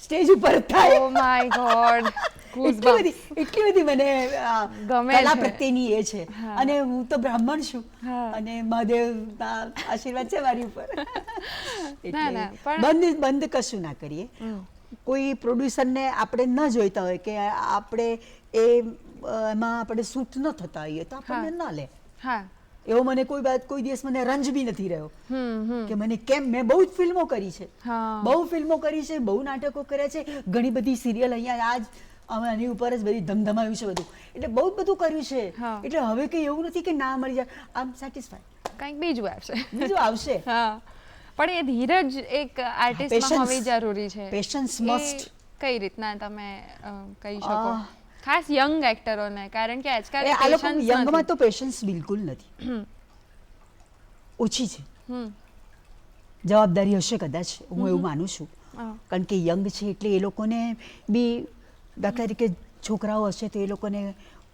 સ્ટેજ ઉપર થાય. ઓ માય ગોડ, એટલી બધી મને કલા પ્રત્યેની એ છે. અને હું તો બ્રાહ્મણ છું અને મહાદેવના આશીર્વાદ છે મારી ઉપર. એટલે બંધ કશું ના કરીએ. કોઈ પ્રોડ્યુસરને આપણે ન જોઈતા હોય કે આપણે એ એમાં આપણે સૂટ ન થતા હોઈએ તો આપણને હા. ના લે. હા એવો મને કોઈ દિવસ મને રંજ બી નથી રહ્યો હમ કે મને કેમ. મેં બહુ જ ફિલ્મો કરી છે, હા. બહુ ફિલ્મો કરી છે, બહુ નાટકો કર્યા છે, ઘણી બધી સિરિયલ અહીંયા આજ અમે આની ઉપર જ બધી ધમધમાયું છે બધું, એટલે બહુ જ બધું કર્યું છે. હા. એટલે હવે કંઈ એવું નથી કે ના મળી જાય, આમ સેટિસ્ફાઈડ. કંઈક બીજું આવશે. બીજું આવશે. હા પણ એ ધીરજ એક આર્ટિસ્ટમાં Patience. હોવી જરૂરી છે. Patience એ must. કઈ રીતના તમે કહી શકો ખાસ યંગ એક્ટરોને, કારણ કે આજકાલ આ લોકો patience યંગમાં નથી. તો પેશન્સ બિલકુલ નથી, ઓછી છે. હમ જવાબદારી હશે કદાચ, હું એવું માનું છું. હા. કારણ કે યંગ છે એટલે એ લોકોને બી, દાખલા તરીકે છોકરાઓ હશે તો એ લોકોને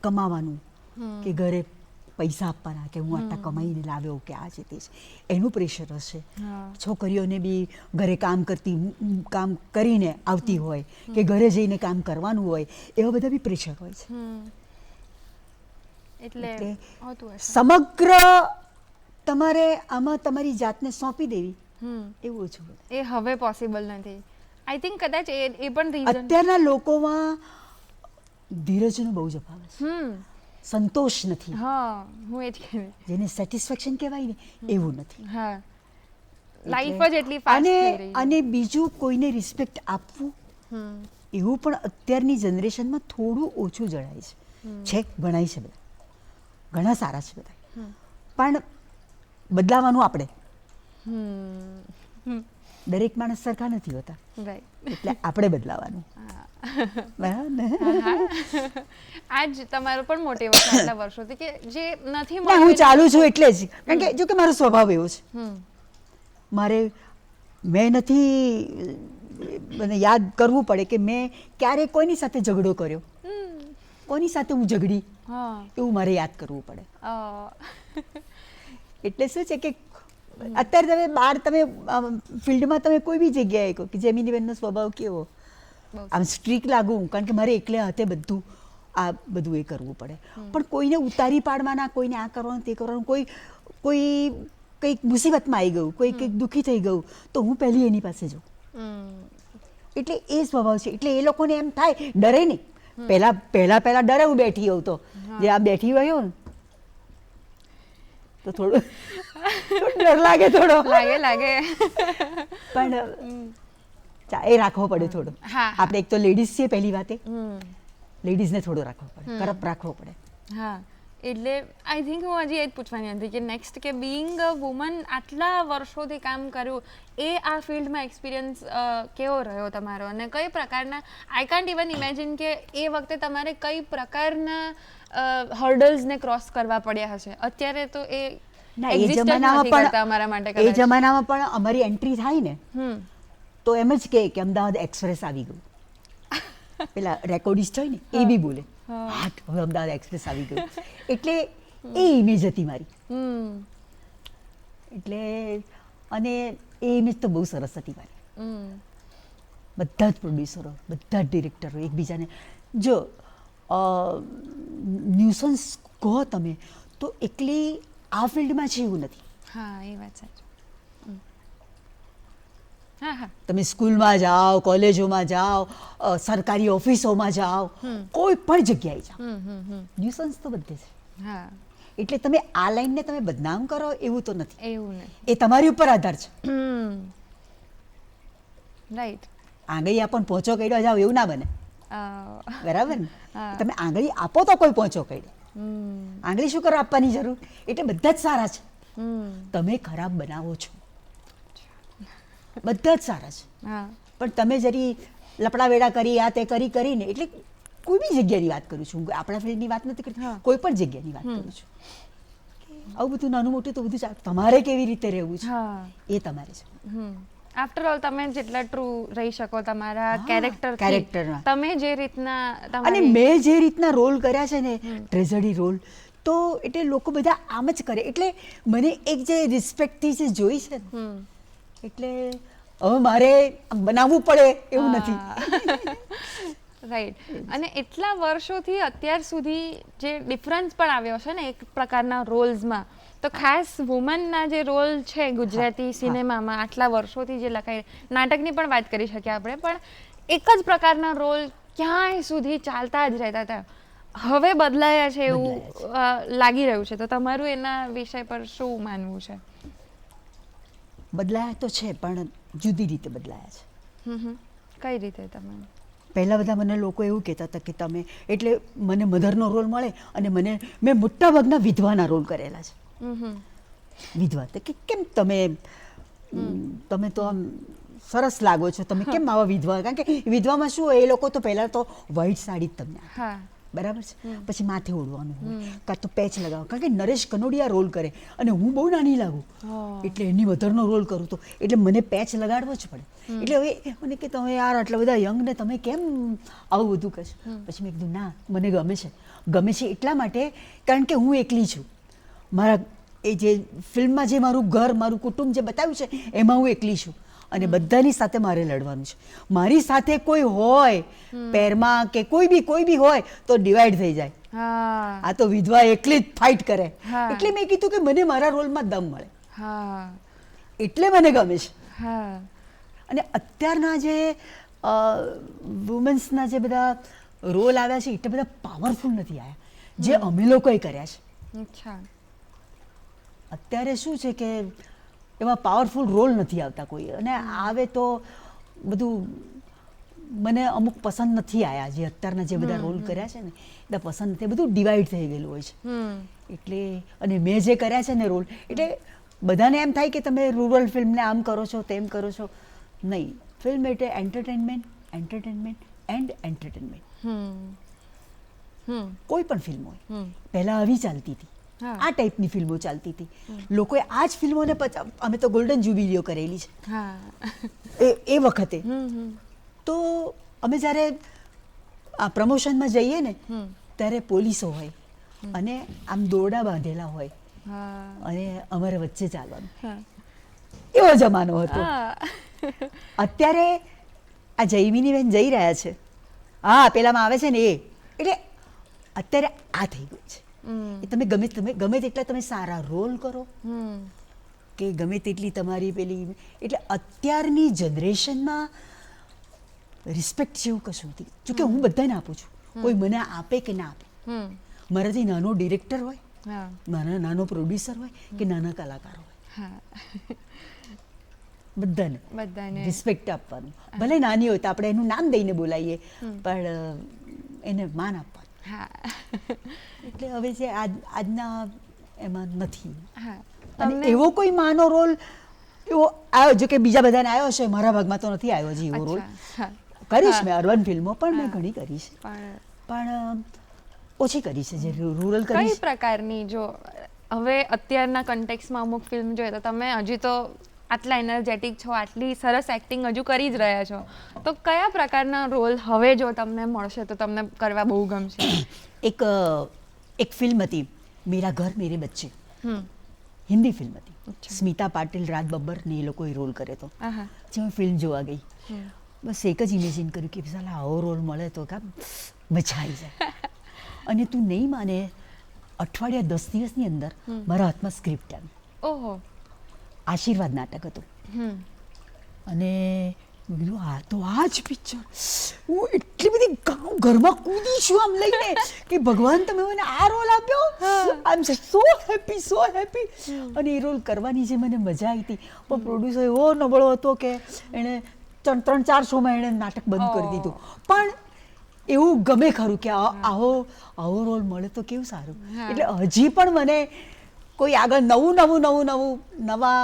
કમાવાનું, કે ઘરે પૈસા આપવાના, કે હું આટલા કમાઈને લાવ્યો, કે આ છે તે છે, એનું પ્રેશર હશે. હા. છોકરીઓને બી ઘરે કામ કરીને આવતી હોય, કે ઘરે જઈને કામ કરવાનું હોય, એવા બધા બી પ્રેશર હોય છે. એટલે એટલે હોતું હશે. સમગ્ર તમારે આમાં તમારી જાતને સોંપી દેવી, એવું ઓછું બધું. એ હવે પોસિબલ નથી. આઈ થિંક કદાચ એ પણ રીઝન. અત્યારના લોકોમાં ધીરજનો બહુ જ અભાવ છે, સંતોષ નથી. હા હું એ જ કહેવી. જેને સેટિસ્ફેક્શન કહેવાય ને એવું નથી. હા એટલે- લાઈફ જ એટલી ફાસ્ટ થઈ રહી છે. અને બીજું કોઈને રિસ્પેક્ટ આપવું, એવું પણ અત્યારની જનરેશનમાં થોડું ઓછું જણાય છે. ગણાય છે બધા, ઘણા સારા છે બધા, પણ બદલાવાનું આપણે. દરેક માણસ સરખા નથી હોતા, રાઈટ. એટલે આપણે બદલાવાનું. બરાબર ને? આજ તમારો પણ મોટિવેશન આટલા વર્ષોથી કે જે નથી ના, હું ચાલુ છું એટલે જ, કારણ કે જો કે મારો સ્વભાવ એવો છે. હમ મેં નથી, મને યાદ કરવું પડે કે મેં ક્યારે કોઈની સાથે ઝઘડો કર્યો, કોની સાથે હું ઝઘડી, હા એવું મારે યાદ કરવું પડે. અ, એટલે શું છે કે અત્યારે તમે બહાર, તમે ફિલ્ડમાં તમે કોઈ બી જગ્યાએ કહો કે જેમિનીબેનનો સ્વભાવ કેવો, બહુ આમ સ્ટ્રીક લાગુ, કારણ કે મારે એકલે હાથે બધું આ બધું એ કરવું પડે. પણ કોઈને ઉતારી પાડવાના, કોઈને આ કરવાનું તે કરવાનું, કોઈ કંઈક મુસીબતમાં આવી ગયું, કોઈ કંઈક દુઃખી થઈ ગયું, તો હું પહેલી એની પાસે જાઉં. એટલે એ સ્વભાવ છે. એટલે એ લોકોને એમ થાય, ડરે નહીં. પહેલા ડરે હું બેઠી હોઉં તો, જે આ બેઠી હોય ને તો થોડું ડર લાગે થોડો, લાગે પણ એ રાખવો પડે થોડો. હા. આપણે એક તો લેડીઝ છીએ, પહેલી વાતે લેડીઝને થોડો રાખવો પડે, કરપ રાખવો પડે. હા એટલે આઈ થિંક હું હજી એ જ પૂછવાની હતી કે નેક્સ્ટ કે બિંગ અ વુમન આટલા વર્ષોથી કામ કર્યું, એ આ ફિલ્ડમાં એક્સપિરિયન્સ કેવો રહ્યો તમારો, અને કઈ પ્રકારના, આઈ કાન્ટ ઇવન ઇમેજિન કે એ વખતે તમારે કઈ પ્રકારના હર્ડલ્સને ક્રોસ કરવા પડ્યા હશે. અત્યારે તો એ ના, exist જ નથી કરતા અમારા માટે એ કદાચ. જમાનામાં પણ અમારી એન્ટ્રી થાય ને તો એમ જ કે અમદાવાદ એક્સપ્રેસ આવી ગયું. પેલા રેકોર્ડિસ્ટ હોય ને એ બી બોલે, હા હવે અમદાવાદ એક્સપ્રેસ આવી ગયું. એટલે એ ઇમેજ હતી મારી. એટલે અને એ ઇમેજ તો બહુ સરસ હતી મારી. બધા જ પ્રોડ્યુસરો, બધા જ ડિરેક્ટરો એકબીજાને, જો ન્યુસન્સ કહો તમે તો એકલી આ ફિલ્ડમાં છે એવું નથી. હા એ વાત સાચી. હા હા તમે સ્કૂલમાં જાઓ, કોલેજોમાં જાઓ, સરકારી ઓફિસોમાં જાઓ, કોઈ પણ જગ્યાએ જાઓ, ન્યુસન્સ તો બધે છે. હા એટલે તમે આ લાઈનને તમે બદનામ કરો એવું તો નથી, એવું ને. એ તમારી ઉપર આધાર છે. રાઈટ. આંગળી આપણને પહોંચો કર્યો જાઓ એવું ના બને, બરાબર ને? તમે આંગળી આપો તો કોઈ પહોંચો કર્યો, આંગળી શું કરો આપવાની જરૂર? એટલે બધા જ સારા છે, તમે ખરાબ બનાવો છો, બધા જ સારા છે. હા પણ તમે જરી લપડા વેડા કરી, આ તે કરીને, એટલે કોઈ બી જગ્યાની વાત કરું છું, આપણા ફિલ્ડની વાત નથી કરતી, કોઈ પણ જગ્યાની વાત કરું છું. આવું બધું નાનું મોટું તો બધું તમારે કેવી રીતે રહેવું છે એ તમારે છે. આફ્ટર ઓલ તમે જેટલા ટ્રુ રહી શકો તમારા કેરેક્ટરમાં, કેરેક્ટરમાં. તમે જે રીતના અને તમારી મેં જે રીતના રોલ કર્યા છે ને, ટ્રેઝડી રોલ, તો એટલે લોકો બધા આમ જ કરે. એટલે મને એક જે રિસ્પેક્ટથી જે જોઈ છે ને, એટલે હવે મારે બનાવવું પડે એવું નથી. રાઈટ. અને એટલા વર્ષોથી અત્યાર સુધી જે ડિફરન્સ પણ આવ્યો છે ને એક પ્રકારના રોલ્સમાં, તો ખાસ વુમનના જે રોલ છે ગુજરાતી સિનેમામાં આટલા વર્ષોથી જે લખાય, નાટકની પણ વાત કરી શકીએ આપણે, પણ એક જ પ્રકારના રોલ ક્યાંય સુધી ચાલતા જ રહેતા હતા. હવે બદલાયા છે એવું બદલાયા લાગી રહ્યું છે, તો તમારું એના વિષય પર શું માનવું છે? બદલાયા તો છે પણ જુદી રીતે બદલાયા છે. કઈ રીતે તમે? પહેલાં બધા મને લોકો એવું કહેતા હતા કે તમે એટલે મને મધરનો રોલ મળે અને મેં મોટાભાગના વિધવાના રોલ કરેલા છે. વિધવા તો કે કેમ તમે તો આમ સરસ લાગો છો, તમે કેમ આવા વિધવા? કારણ કે વિધવામાં શું હોય, એ લોકો તો પહેલાં તો વ્હાઈટ સાડી જ તમને આપે. હા, બરાબર છે. પછી માથે ઓઢવાનું હોય, કાં તો પેચ લગાવો. કારણ કે નરેશ કનોડિયા રોલ કરે અને હું બહુ નાની લાગું, એટલે એની મધરનો રોલ કરું તો એટલે મને પેચ લગાડવો જ પડે. એટલે હવે મને કે તમે યાર આટલા બધા યંગ ને તમે કેમ આવું બધું કરશો? પછી મેં કીધું ના, મને ગમે છે એટલા માટે કારણ કે હું એકલી છું. મારા એ જે ફિલ્મમાં જે મારું ઘર, મારું કુટુંબ જે બતાવ્યું છે એમાં હું એકલી છું અને બધાની સાથે મારે લડવાનું છે. મારી સાથે કોઈ હોય પેરમાં કે કોઈ બી હોય તો ડિવાઈડ થઈ જાય. આ તો વિધવા એકલી જ ફાઇટ કરે. એટલે મેં કીધું કે મને મારા રોલમાં દમ મળે, એટલે મને ગમે છે. અને અત્યારના જે વુમન્સના જે બધા રોલ આવ્યા છે એટલે બધા પાવરફુલ નથી આવ્યા જે અમે લોકોએ કર્યા છે. અત્યારે શું છે કે એમાં પાવરફુલ રોલ નથી આવતા કોઈ, અને આવે તો બધું મને અમુક પસંદ નથી આવ્યા. જે અત્યારના જે બધા રોલ કર્યા છે ને બધા પસંદ નથી, બધું ડિવાઈડ થઈ ગયેલું હોય છે. એટલે અને મેં જે કર્યા છે ને રોલ, એટલે બધાને એમ થાય કે તમે રૂરલ ફિલ્મને આમ કરો છો તેમ કરો છો. નહીં, ફિલ્મ એટલે એન્ટરટેનમેન્ટ એન્ડ એન્ટરટેનમેન્ટ. કોઈ પણ ફિલ્મ હોય, પહેલાં આવી ચાલતી હતી, આ ટાઈપની ફિલ્મો ચાલતી હતી. લોકોએ આ જ ફિલ્મોને અમે તો ગોલ્ડન જ્યુબિલીઓ કરેલી છે એ વખતે. તો અમે જ્યારે આ પ્રમોશનમાં જઈએ ને ત્યારે પોલીસો હોય અને આમ દોરડા બાંધેલા હોય અને અમારે વચ્ચે ચાલવાનું, એવો જમાનો હતો. અત્યારે આ જયમિની બેન જઈ રહ્યા છે, પેલામાં આવે છે ને એ, એટલે અત્યારે આ થઈ ગયું છે. તમે ગમે તેટલા તમે સારા રોલ કરો કે ગમે તેટલી તમારી પેલી, એટલે અત્યારની જનરેશનમાં રિસ્પેક્ટ જેવું કશું નથી. જોકે હું બધાને આપું છું, કોઈ મને આપે કે ના આપે. મારાથી નાનો ડિરેક્ટર હોય, નાનો પ્રોડ્યુસર હોય કે નાના કલાકાર હોય, બધાને રિસ્પેક્ટ આપવાનું. ભલે નાની હોય તો આપણે એનું નામ દઈને બોલાવીએ પણ એને માન આપવાનું. એટલે હવે જે આજના એમાં નથી. અને એવો કોઈ માનો રોલ એવો આવ્યો, જો કે બીજા બધાને આવ્યો છે, મારા ભાગમાં તો નથી આવ્યો હજી એવો રોલ. કરીશ મેં અર્બન ફિલ્મો પણ મેં ઘણી કરી છે, પણ ઓછી કરી છે જે રૂરલ કરી. કઈ પ્રકારની, જો હવે અત્યારના કન્ટેક્સમાં અમુક ફિલ્મ જોઈએ તો તમે હજી તો આટલા એનર્જેટિક છો, આટલી સરસ એક્ટિંગ હજુ કરી જ રહ્યા છો, તો કયા પ્રકારના રોલ હવે જો તમને મળશે તો તમને કરવા બહુ ગમશે? એક ફિલ્મ હતી મેરા ઘર મેરે બચ્ચે, હિન્દી ફિલ્મ હતી. સ્મિતા પાટીલ, રાજ બબ્બર ને એ લોકોએ રોલ કર્યો હતો. જે હું ફિલ્મ જોવા ગઈ, બસ એક જ ઇમેજિન કર્યું કે સાલા આવો રોલ મળે તો કામ મજા આવી જાય. અને તું નહીં માને, અઠવાડિયા 10 દિવસની અંદર મારા હાથમાં સ્ક્રિપ્ટ આવી. ઓહો! આશીર્વાદ નાટક હતું. અને આ તો આ જ પિક્ચર, હું એટલી બધી ઘરમાં કૂદી છું આમ લઈને કે ભગવાન તમે મને આ રોલ આપ્યો, આઈ એમ સો હેપી. અને એ રોલ કરવાની જે મને મજા આવી હતી, પણ પ્રોડ્યુસર એવો નબળો હતો કે એણે 3-4 શોમાં એણે નાટક બંધ કરી દીધું. પણ એવું ગમે ખરું કે આવો રોલ મળે તો કેવું સારું. એટલે હજી પણ મને કોઈ આગળ નવા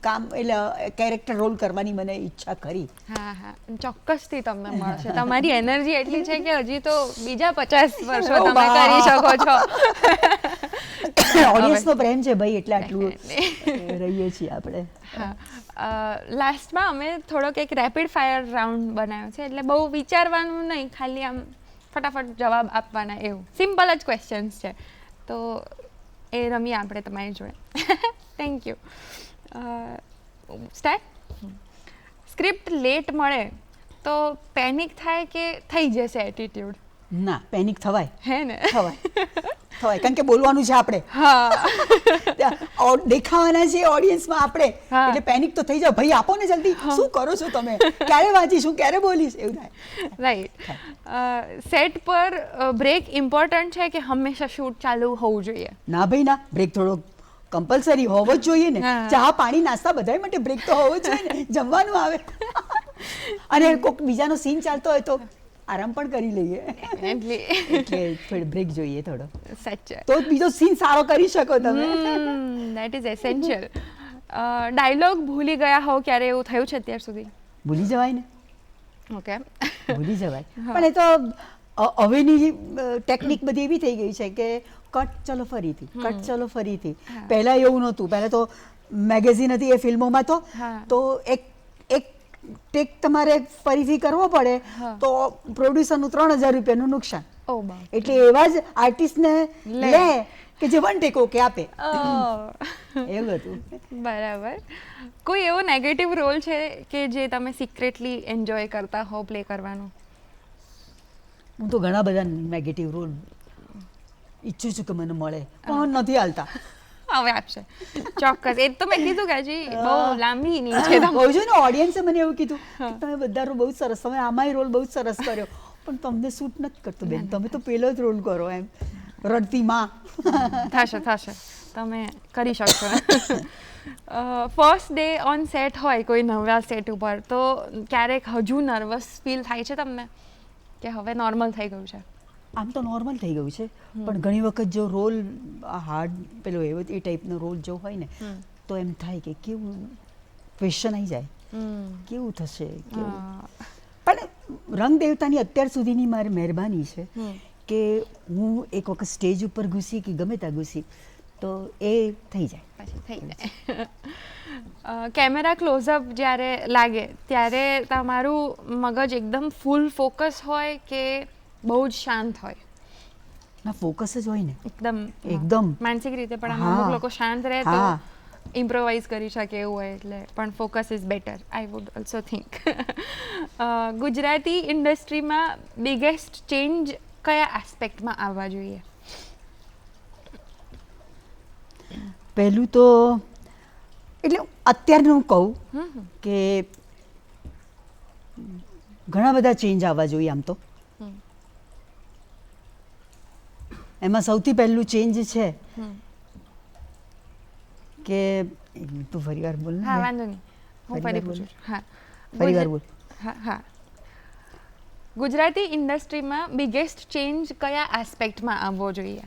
કામ એટલે કેરેક્ટર રોલ કરવાની મને ઈચ્છા ખરી. ચોક્કસથી તમને મળશે. તમારી એનર્જી એટલી છે કે હજી તો બીજા 50 વર્ષો તમે કરી શકો છો. ઓડિયન્સનો પ્રેમ છે ભાઈ, એટલે આટલું રહીએ છીએ આપણે. લાસ્ટમાં અમે થોડોક એક રેપિડ ફાયર રાઉન્ડ બનાવ્યો છે, એટલે બહુ વિચારવાનું નહીં, ખાલી આમ ફટાફટ જવાબ આપવાના, એવું સિમ્પલ જ ક્વેશ્ચન્સ છે. તો એ રમીએ આપણે તમારી જોડે. Thank you. Start. Script late મળે તો પેનિક થાય કે થઈ જશે એટીટ્યુડ? ના, પેનિક થવાય. હે ને? થવાય. થવાય, કારણ કે બોલવાનું છે આપણે, હા દેખાવાના છે ઓડિયન્સમાં આપણે, હા. એટલે પેનિક તો થઈ જાવ, ભાઈ આપો ને જલ્દી, શું કરો છો તમે, ક્યારે વાંચીશું, ક્યારે બોલીશ, એવું થાય. રાઈટ. સેટ પર બ્રેક ઇમ્પોર્ટન્ટ છે કે હંમેશા શૂટ ચાલુ હોવું જોઈએ? ના ભાઈ ના, બ્રેક થોડો કમ્પલસરી હોવો જ જોઈએ ને. હા. ચા પાણી નાસ્તા બધાય માટે બ્રેક તો હોવો જ જોઈએ ને, જમવાનું આવે અને કોઈક બીજાનો સીન ચાલતો હોય તો આરામ પણ કરી લઈએ, એટલે થોડો બ્રેક જોઈએ થોડો, સાચે તો જ બીજો સીન સારો કરી શકો તમે. That is essential. ડાયલોગ ભૂલી ગયા હો ક્યારે, એવું થયું છે અત્યાર સુધી? ભૂલી જવાય ને, ઓકે. ભૂલી જવાય, પણ એ તો હવેની ટેકનિક બધી એવી થઈ ગઈ છે કે કટ ચલો ફરીથી, કટ ચલો ફરીથી. પહેલા એવું નહોતું, પહેલા તો મેગેઝિન હતી એ ફિલ્મોમાં તો એક ટેક તમારે ફરીથી કરવો પડે તો પ્રોડ્યુસરનું 3,000 રૂપિયાનું નુકસાન. એટલે એવા જ આર્ટિસ્ટને લે કે જે વન ટેક ઓકે આપે, એવું હતું. બરાબર. કોઈ એવો નેગેટિવ રોલ છે કે જે તમે સિક્રેટલી એન્જોય કરતા હો પ્લે કરવાનો? હું તો ઘણા બધા નેગેટિવ રોલ ઈચ્છું છું કે મને મળે, પણ નથી હાલતા. હવે આપશે ચોક્કસ, એ તો મેં કીધું કે હજી બહુ લાંબી નહીં છે. કહું છું ને, ઓડિયન્સે મને એવું કીધું કે તમે બધા રોલ બહુ સરસ, તમે આમાંય રોલ બહુ સરસ કર્યો, પણ તમને શૂટ નથી કરતો બેન, તમે તો પેલો જ રોલ કરો, એમ રડતી માં. થશે, તમે કરી શકશો. ફર્સ્ટ ડે ઓન સેટ હોય કોઈ નવા સેટ ઉપર, તો ક્યારેક હજુ નર્વસ ફીલ થાય છે તમને કે હવે નોર્મલ થઈ ગયું છે? આમ તો નોર્મલ થઈ ગયું છે, પણ ઘણી વખત જો રોલ હાર્ડ પેલો એવો એ ટાઈપનો રોલ જો હોય ને તો એમ થાય કે કેવું ક્વેશ્ચન આવી જાય, કેવું થશે, કેવું. પણ રંગ દેવતાની અત્યાર સુધીની મારી મહેરબાની છે કે હું એક વખત સ્ટેજ ઉપર ઘૂસી કે ગમે ત્યાં ઘૂસી તો એ થઈ જાય, પછી થઈ જાય. કેમેરા ક્લોઝઅપ જ્યારે લાગે ત્યારે તમારું મગજ એકદમ ફૂલ ફોકસ હોય કે બહુ જ શાંત હોય? ના, ફોકસ જ હોય ને એકદમ માનસિક રીતે, પણ અમુક લોકો શાંત રહે તો ઇમ્પ્રોવાઇઝ કરી શકે એવું હોય, એટલે પણ focus is better, I would also think. Gujarati ઇન્ડસ્ટ્રીમાં બિગેસ્ટ ચેન્જ કયા એસ્પેક્ટમાં આવવા જોઈએ? પહેલું તો એટલે અત્યારનું કહું કે ઘણા બધા ચેન્જ આવવા જોઈએ. આમ તો એમાં સૌથી પહેલું ચેન્જ છે કે તું ફરી વાર બોલ. હા, વાંધો નહીં, હું ફરી પૂછું. હા, ફરી વાર બોલ. હા, ગુજરાતી ઇન્ડસ્ટ્રીમાં બિગેસ્ટ ચેન્જ કયા એસ્પેક્ટમાં આવવો જોઈએ?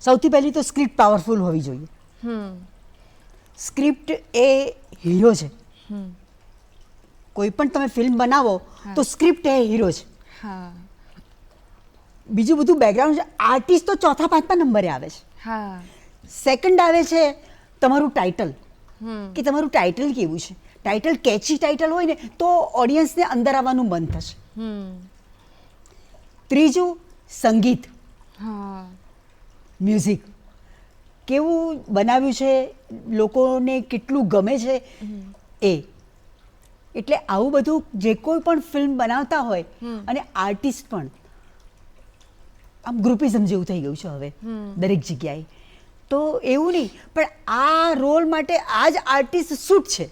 સૌથી પહેલી તો સ્ક્રિપ્ટ પાવરફુલ હોવી જોઈએ. સ્ક્રિપ્ટ એ હીરો છે. કોઈ પણ તમે ફિલ્મ બનાવો તો સ્ક્રિપ્ટ એ હીરો છે. બીજું બધું બેકગ્રાઉન્ડ છે. આર્ટિસ્ટ તો ચોથા પાંચમા નંબરે આવે છે. સેકન્ડ આવે છે તમારું ટાઇટલ, કે તમારું ટાઇટલ કેવું છે. ટાઇટલ કેચી ટાઇટલ હોય ને તો ઓડિયન્સને અંદર આવવાનું મન થશે. ત્રીજું સંગીત, મ્યુઝિક કેવું બનાવ્યું છે, લોકોને કેટલું ગમે છે એ. એટલે આવું બધું જે કોઈ પણ ફિલ્મ બનાવતા હોય, અને આર્ટિસ્ટ પણ આમ ગ્રુપિઝમ જેવું થઈ ગયું છે હવે દરેક જગ્યાએ. તો એવું નહીં, પણ આ રોલ માટે આ જ આર્ટિસ્ટ સૂટ છે,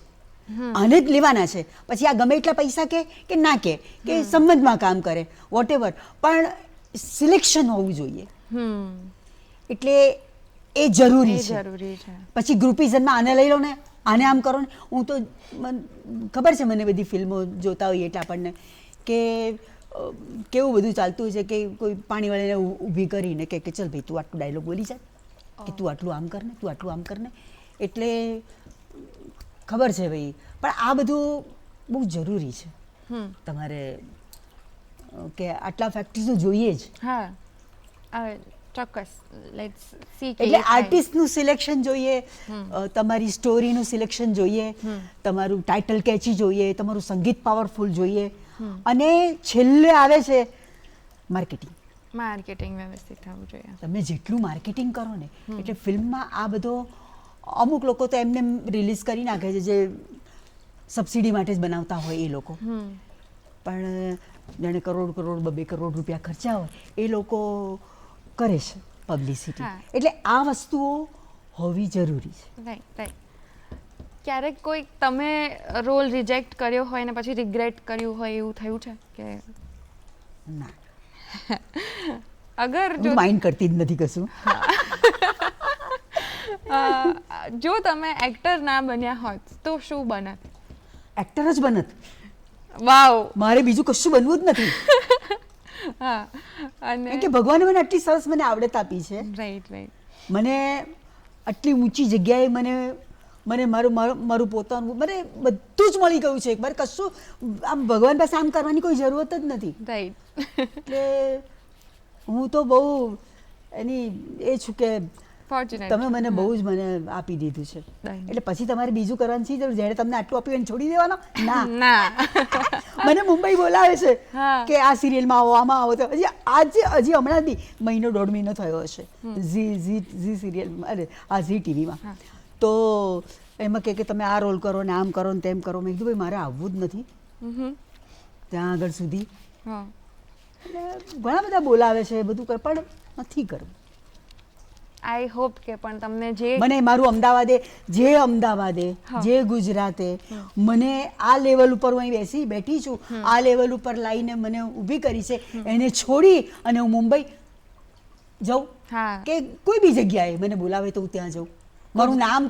આને જ લેવાના છે. પછી આ ગમે એટલા પૈસા કે ના કે સંબંધમાં કામ કરે વોટેવર, પણ સિલેક્શન હોવું જોઈએ. એટલે એ જરૂરી છે. પછી ગ્રુપિઝમમાં આને લઈ લો ને, આને આમ કરો ને. હું તો ખબર છે મને બધી ફિલ્મો જોતા હોઈએ એટલે આપણને કે કેવું બધું ચાલતું છે કે કોઈ પાણીવાળાને ઊભી કરીને કે ચલ ભાઈ તું આટલું ડાયલોગ બોલી જાય, કે તું આટલું આમ કરને, તું આટલું આમ કરને. એટલે ખબર છે ભાઈ, પણ આ બધું બહુ જરૂરી છે તમારે, કે આટલા ફેક્ટર્સ તો જોઈએ જ. ચોક્કસ. એટલે આર્ટિસ્ટનું સિલેક્શન જોઈએ, તમારી સ્ટોરીનું સિલેક્શન જોઈએ, તમારું ટાઇટલ કેચી જોઈએ, તમારું સંગીત પાવરફુલ જોઈએ, અને છેલ્લે આવે છે માર્કેટિંગ વ્યવસ્થિત થવું જોઈએ. તમે જેટલું માર્કેટિંગ કરો ને એટલે ફિલ્મમાં આ બધો, અમુક લોકો તો એમને રિલીઝ કરી નાખે છે જે સબસિડી માટે જ બનાવતા હોય એ લોકો, પણ જેણે કરોડ 2 કરોડ રૂપિયા ખર્ચ્યા હોય એ લોકો કરે છે પબ્લિસિટી. હા. એટલે આ વસ્તુઓ હોવી જરૂરી છે. રાઈટ. ક્યારેક કોઈ તમે રોલ રિજેક્ટ કર્યો હોય ને પછી રિગ્રેટ કર્યું હોય એવું થયું છે કે ના, અગર હું માઇન્ડ કરતી જ નથી કશું. જો તમે એક્ટર ના બન્યા હોત તો શું બનત? એક્ટર જ બનત. વાવ. મારે બીજું કશું બનવું જ નથી. હા. અને કેમ કે ભગવાને મને આટલી સરસ મને આવડત આપી છે. રાઈટ. મને આટલી ઊંચી જગ્યાએ મને મારું પોતાનું મને બધું જ મળી ગયું છે. મારે કશું આમ ભગવાન પાસે આમ કરવાની કોઈ જરૂરત જ નથી. રાઈટ. એટલે હું તો બહુ એની એ છું કે ફોર્ચ્યુનેટ. તમે મને બહુ જ મને આપી દીધું છે. Right. એટલે પછી તમારે બીજું કરવાની છે જરૂર. જ્યારે તમને આટલું આપ્યું એને છોડી દેવાનો ના. મને મુંબઈ બોલાવે છે હા. કે આ સિરિયલમાં આવો આમાં આવો. તો હજી હમણાં બી મહિનો દોઢ મહિનો થયો હશે ઝી સિરિયલમાં, અરે આ ઝી ટીવીમાં. તો એમાં કે તમે આ રોલ કરો ને આમ કરો ને તેમ કરો. મેં કીધું ભાઈ મારે આવવું જ નથી ત્યાં આગળ સુધી. હા. એટલે ઘણા બધા બોલાવે છે બધું કર, પણ નથી કરવું. આઈ હોપ કે પણ તમને જે મને મારું અમદાવાદે જે ગુજરાતે મને આ લેવલ ઉપર હું અહીં બેઠી છું, આ લેવલ ઉપર લાવીને મને ઊભી કરી છે, એને છોડી અને હું મુંબઈ જાઉં હા કે કોઈ બી જગ્યાએ મને બોલાવે તો હું ત્યાં જાઉં. મારું નામ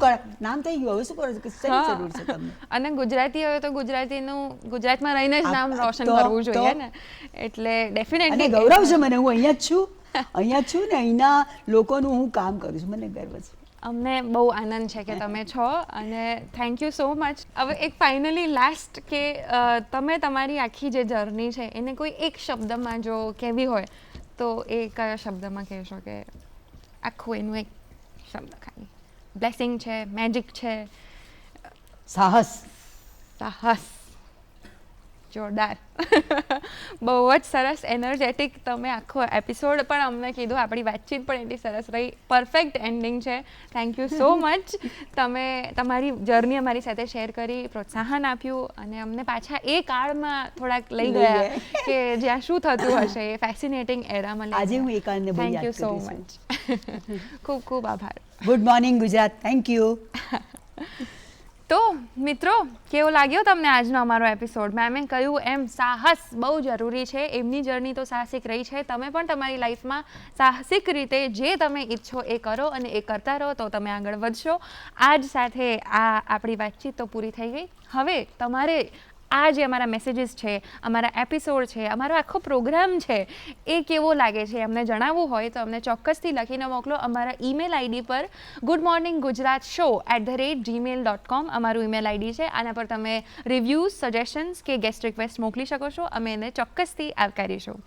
થઈ ગયું, હવે શું કરો છો? શેની જરૂર છે તમને? અને ગુજરાતી હોય તો ગુજરાતમાં રહીને જ નામ રોશન તો- કરવું જોઈએ તો- ને. એટલે અને ડેફિનેટલી ગૌરવ છે મને, હું અહીંયા જ છું ને અહીંના લોકોનું હું કામ કરું છું, મને ગર્વ છે. અમને બહુ આનંદ છે કે તમે છો અને થેન્ક યુ સો મચ. હવે એક ફાઇનલી લાસ્ટ કે તમે તમારી આખી જે જર્ની છે એને કોઈ એક શબ્દમાં જો કહેવી હોય તો એ કયા શબ્દમાં કહેશો? કે આખું એનું એક શબ્દ ખાલી. બ્લેસિંગ છે, મેજિક છે, સાહસ. સાહસ. જોરદાર. બહુ જ સરસ એનર્જેટિક તમે આખો એપિસોડ પણ અમને કીધું, આપણી વાતચીત પણ એટલી સરસ રહી. પરફેક્ટ એન્ડિંગ છે. Thank you so much. તમે તમારી જર્ની અમારી સાથે શેર કરી, પ્રોત્સાહન આપ્યું અને અમને પાછા એ કાળમાં થોડાક લઈ ગયા કે જ્યાં શું થતું હશે એ ફેસિનેટિંગ એરામાં લઈ આજે ગયા. હું એ કારણે બહુ થેન્ક યુ યાદ સો કરું છું. મચ. ખૂબ ખૂબ આભાર. Good morning Gujarat. Thank you. તો મિત્રો, કેવો લાગ્યો તમને આજનો અમારો એપિસોડ? મેં કહ્યું એમ સાહસ બહુ જરૂરી છે. એમની જર્ની તો સાહસિક રહી છે. તમે પણ તમારી લાઈફમાં સાહસિક રીતે જે તમે ઈચ્છો એ કરો અને એ કરતા રહો તો તમે આગળ વધશો. આજ સાથે આ આપણી વાતચીત તો પૂરી થઈ ગઈ. હવે તમારે આ જે અમારા મેસેજીસ છે, અમારા એપિસોડ છે, અમારો આખો પ્રોગ્રામ છે એ કેવો લાગે છે અમને જણાવવું હોય તો અમને ચોક્કસથી લખીને મોકલો અમારા ઈમેલ આઈડી પર goodmorninggujratshow@gmail.com અમારું ઈમેલ આઈડી છે. આના પર તમે રિવ્યૂઝ, સજેશન્સ કે ગેસ્ટ રિક્વેસ્ટ મોકલી શકો છો. અમે એને ચોક્કસથી આવકારીશું.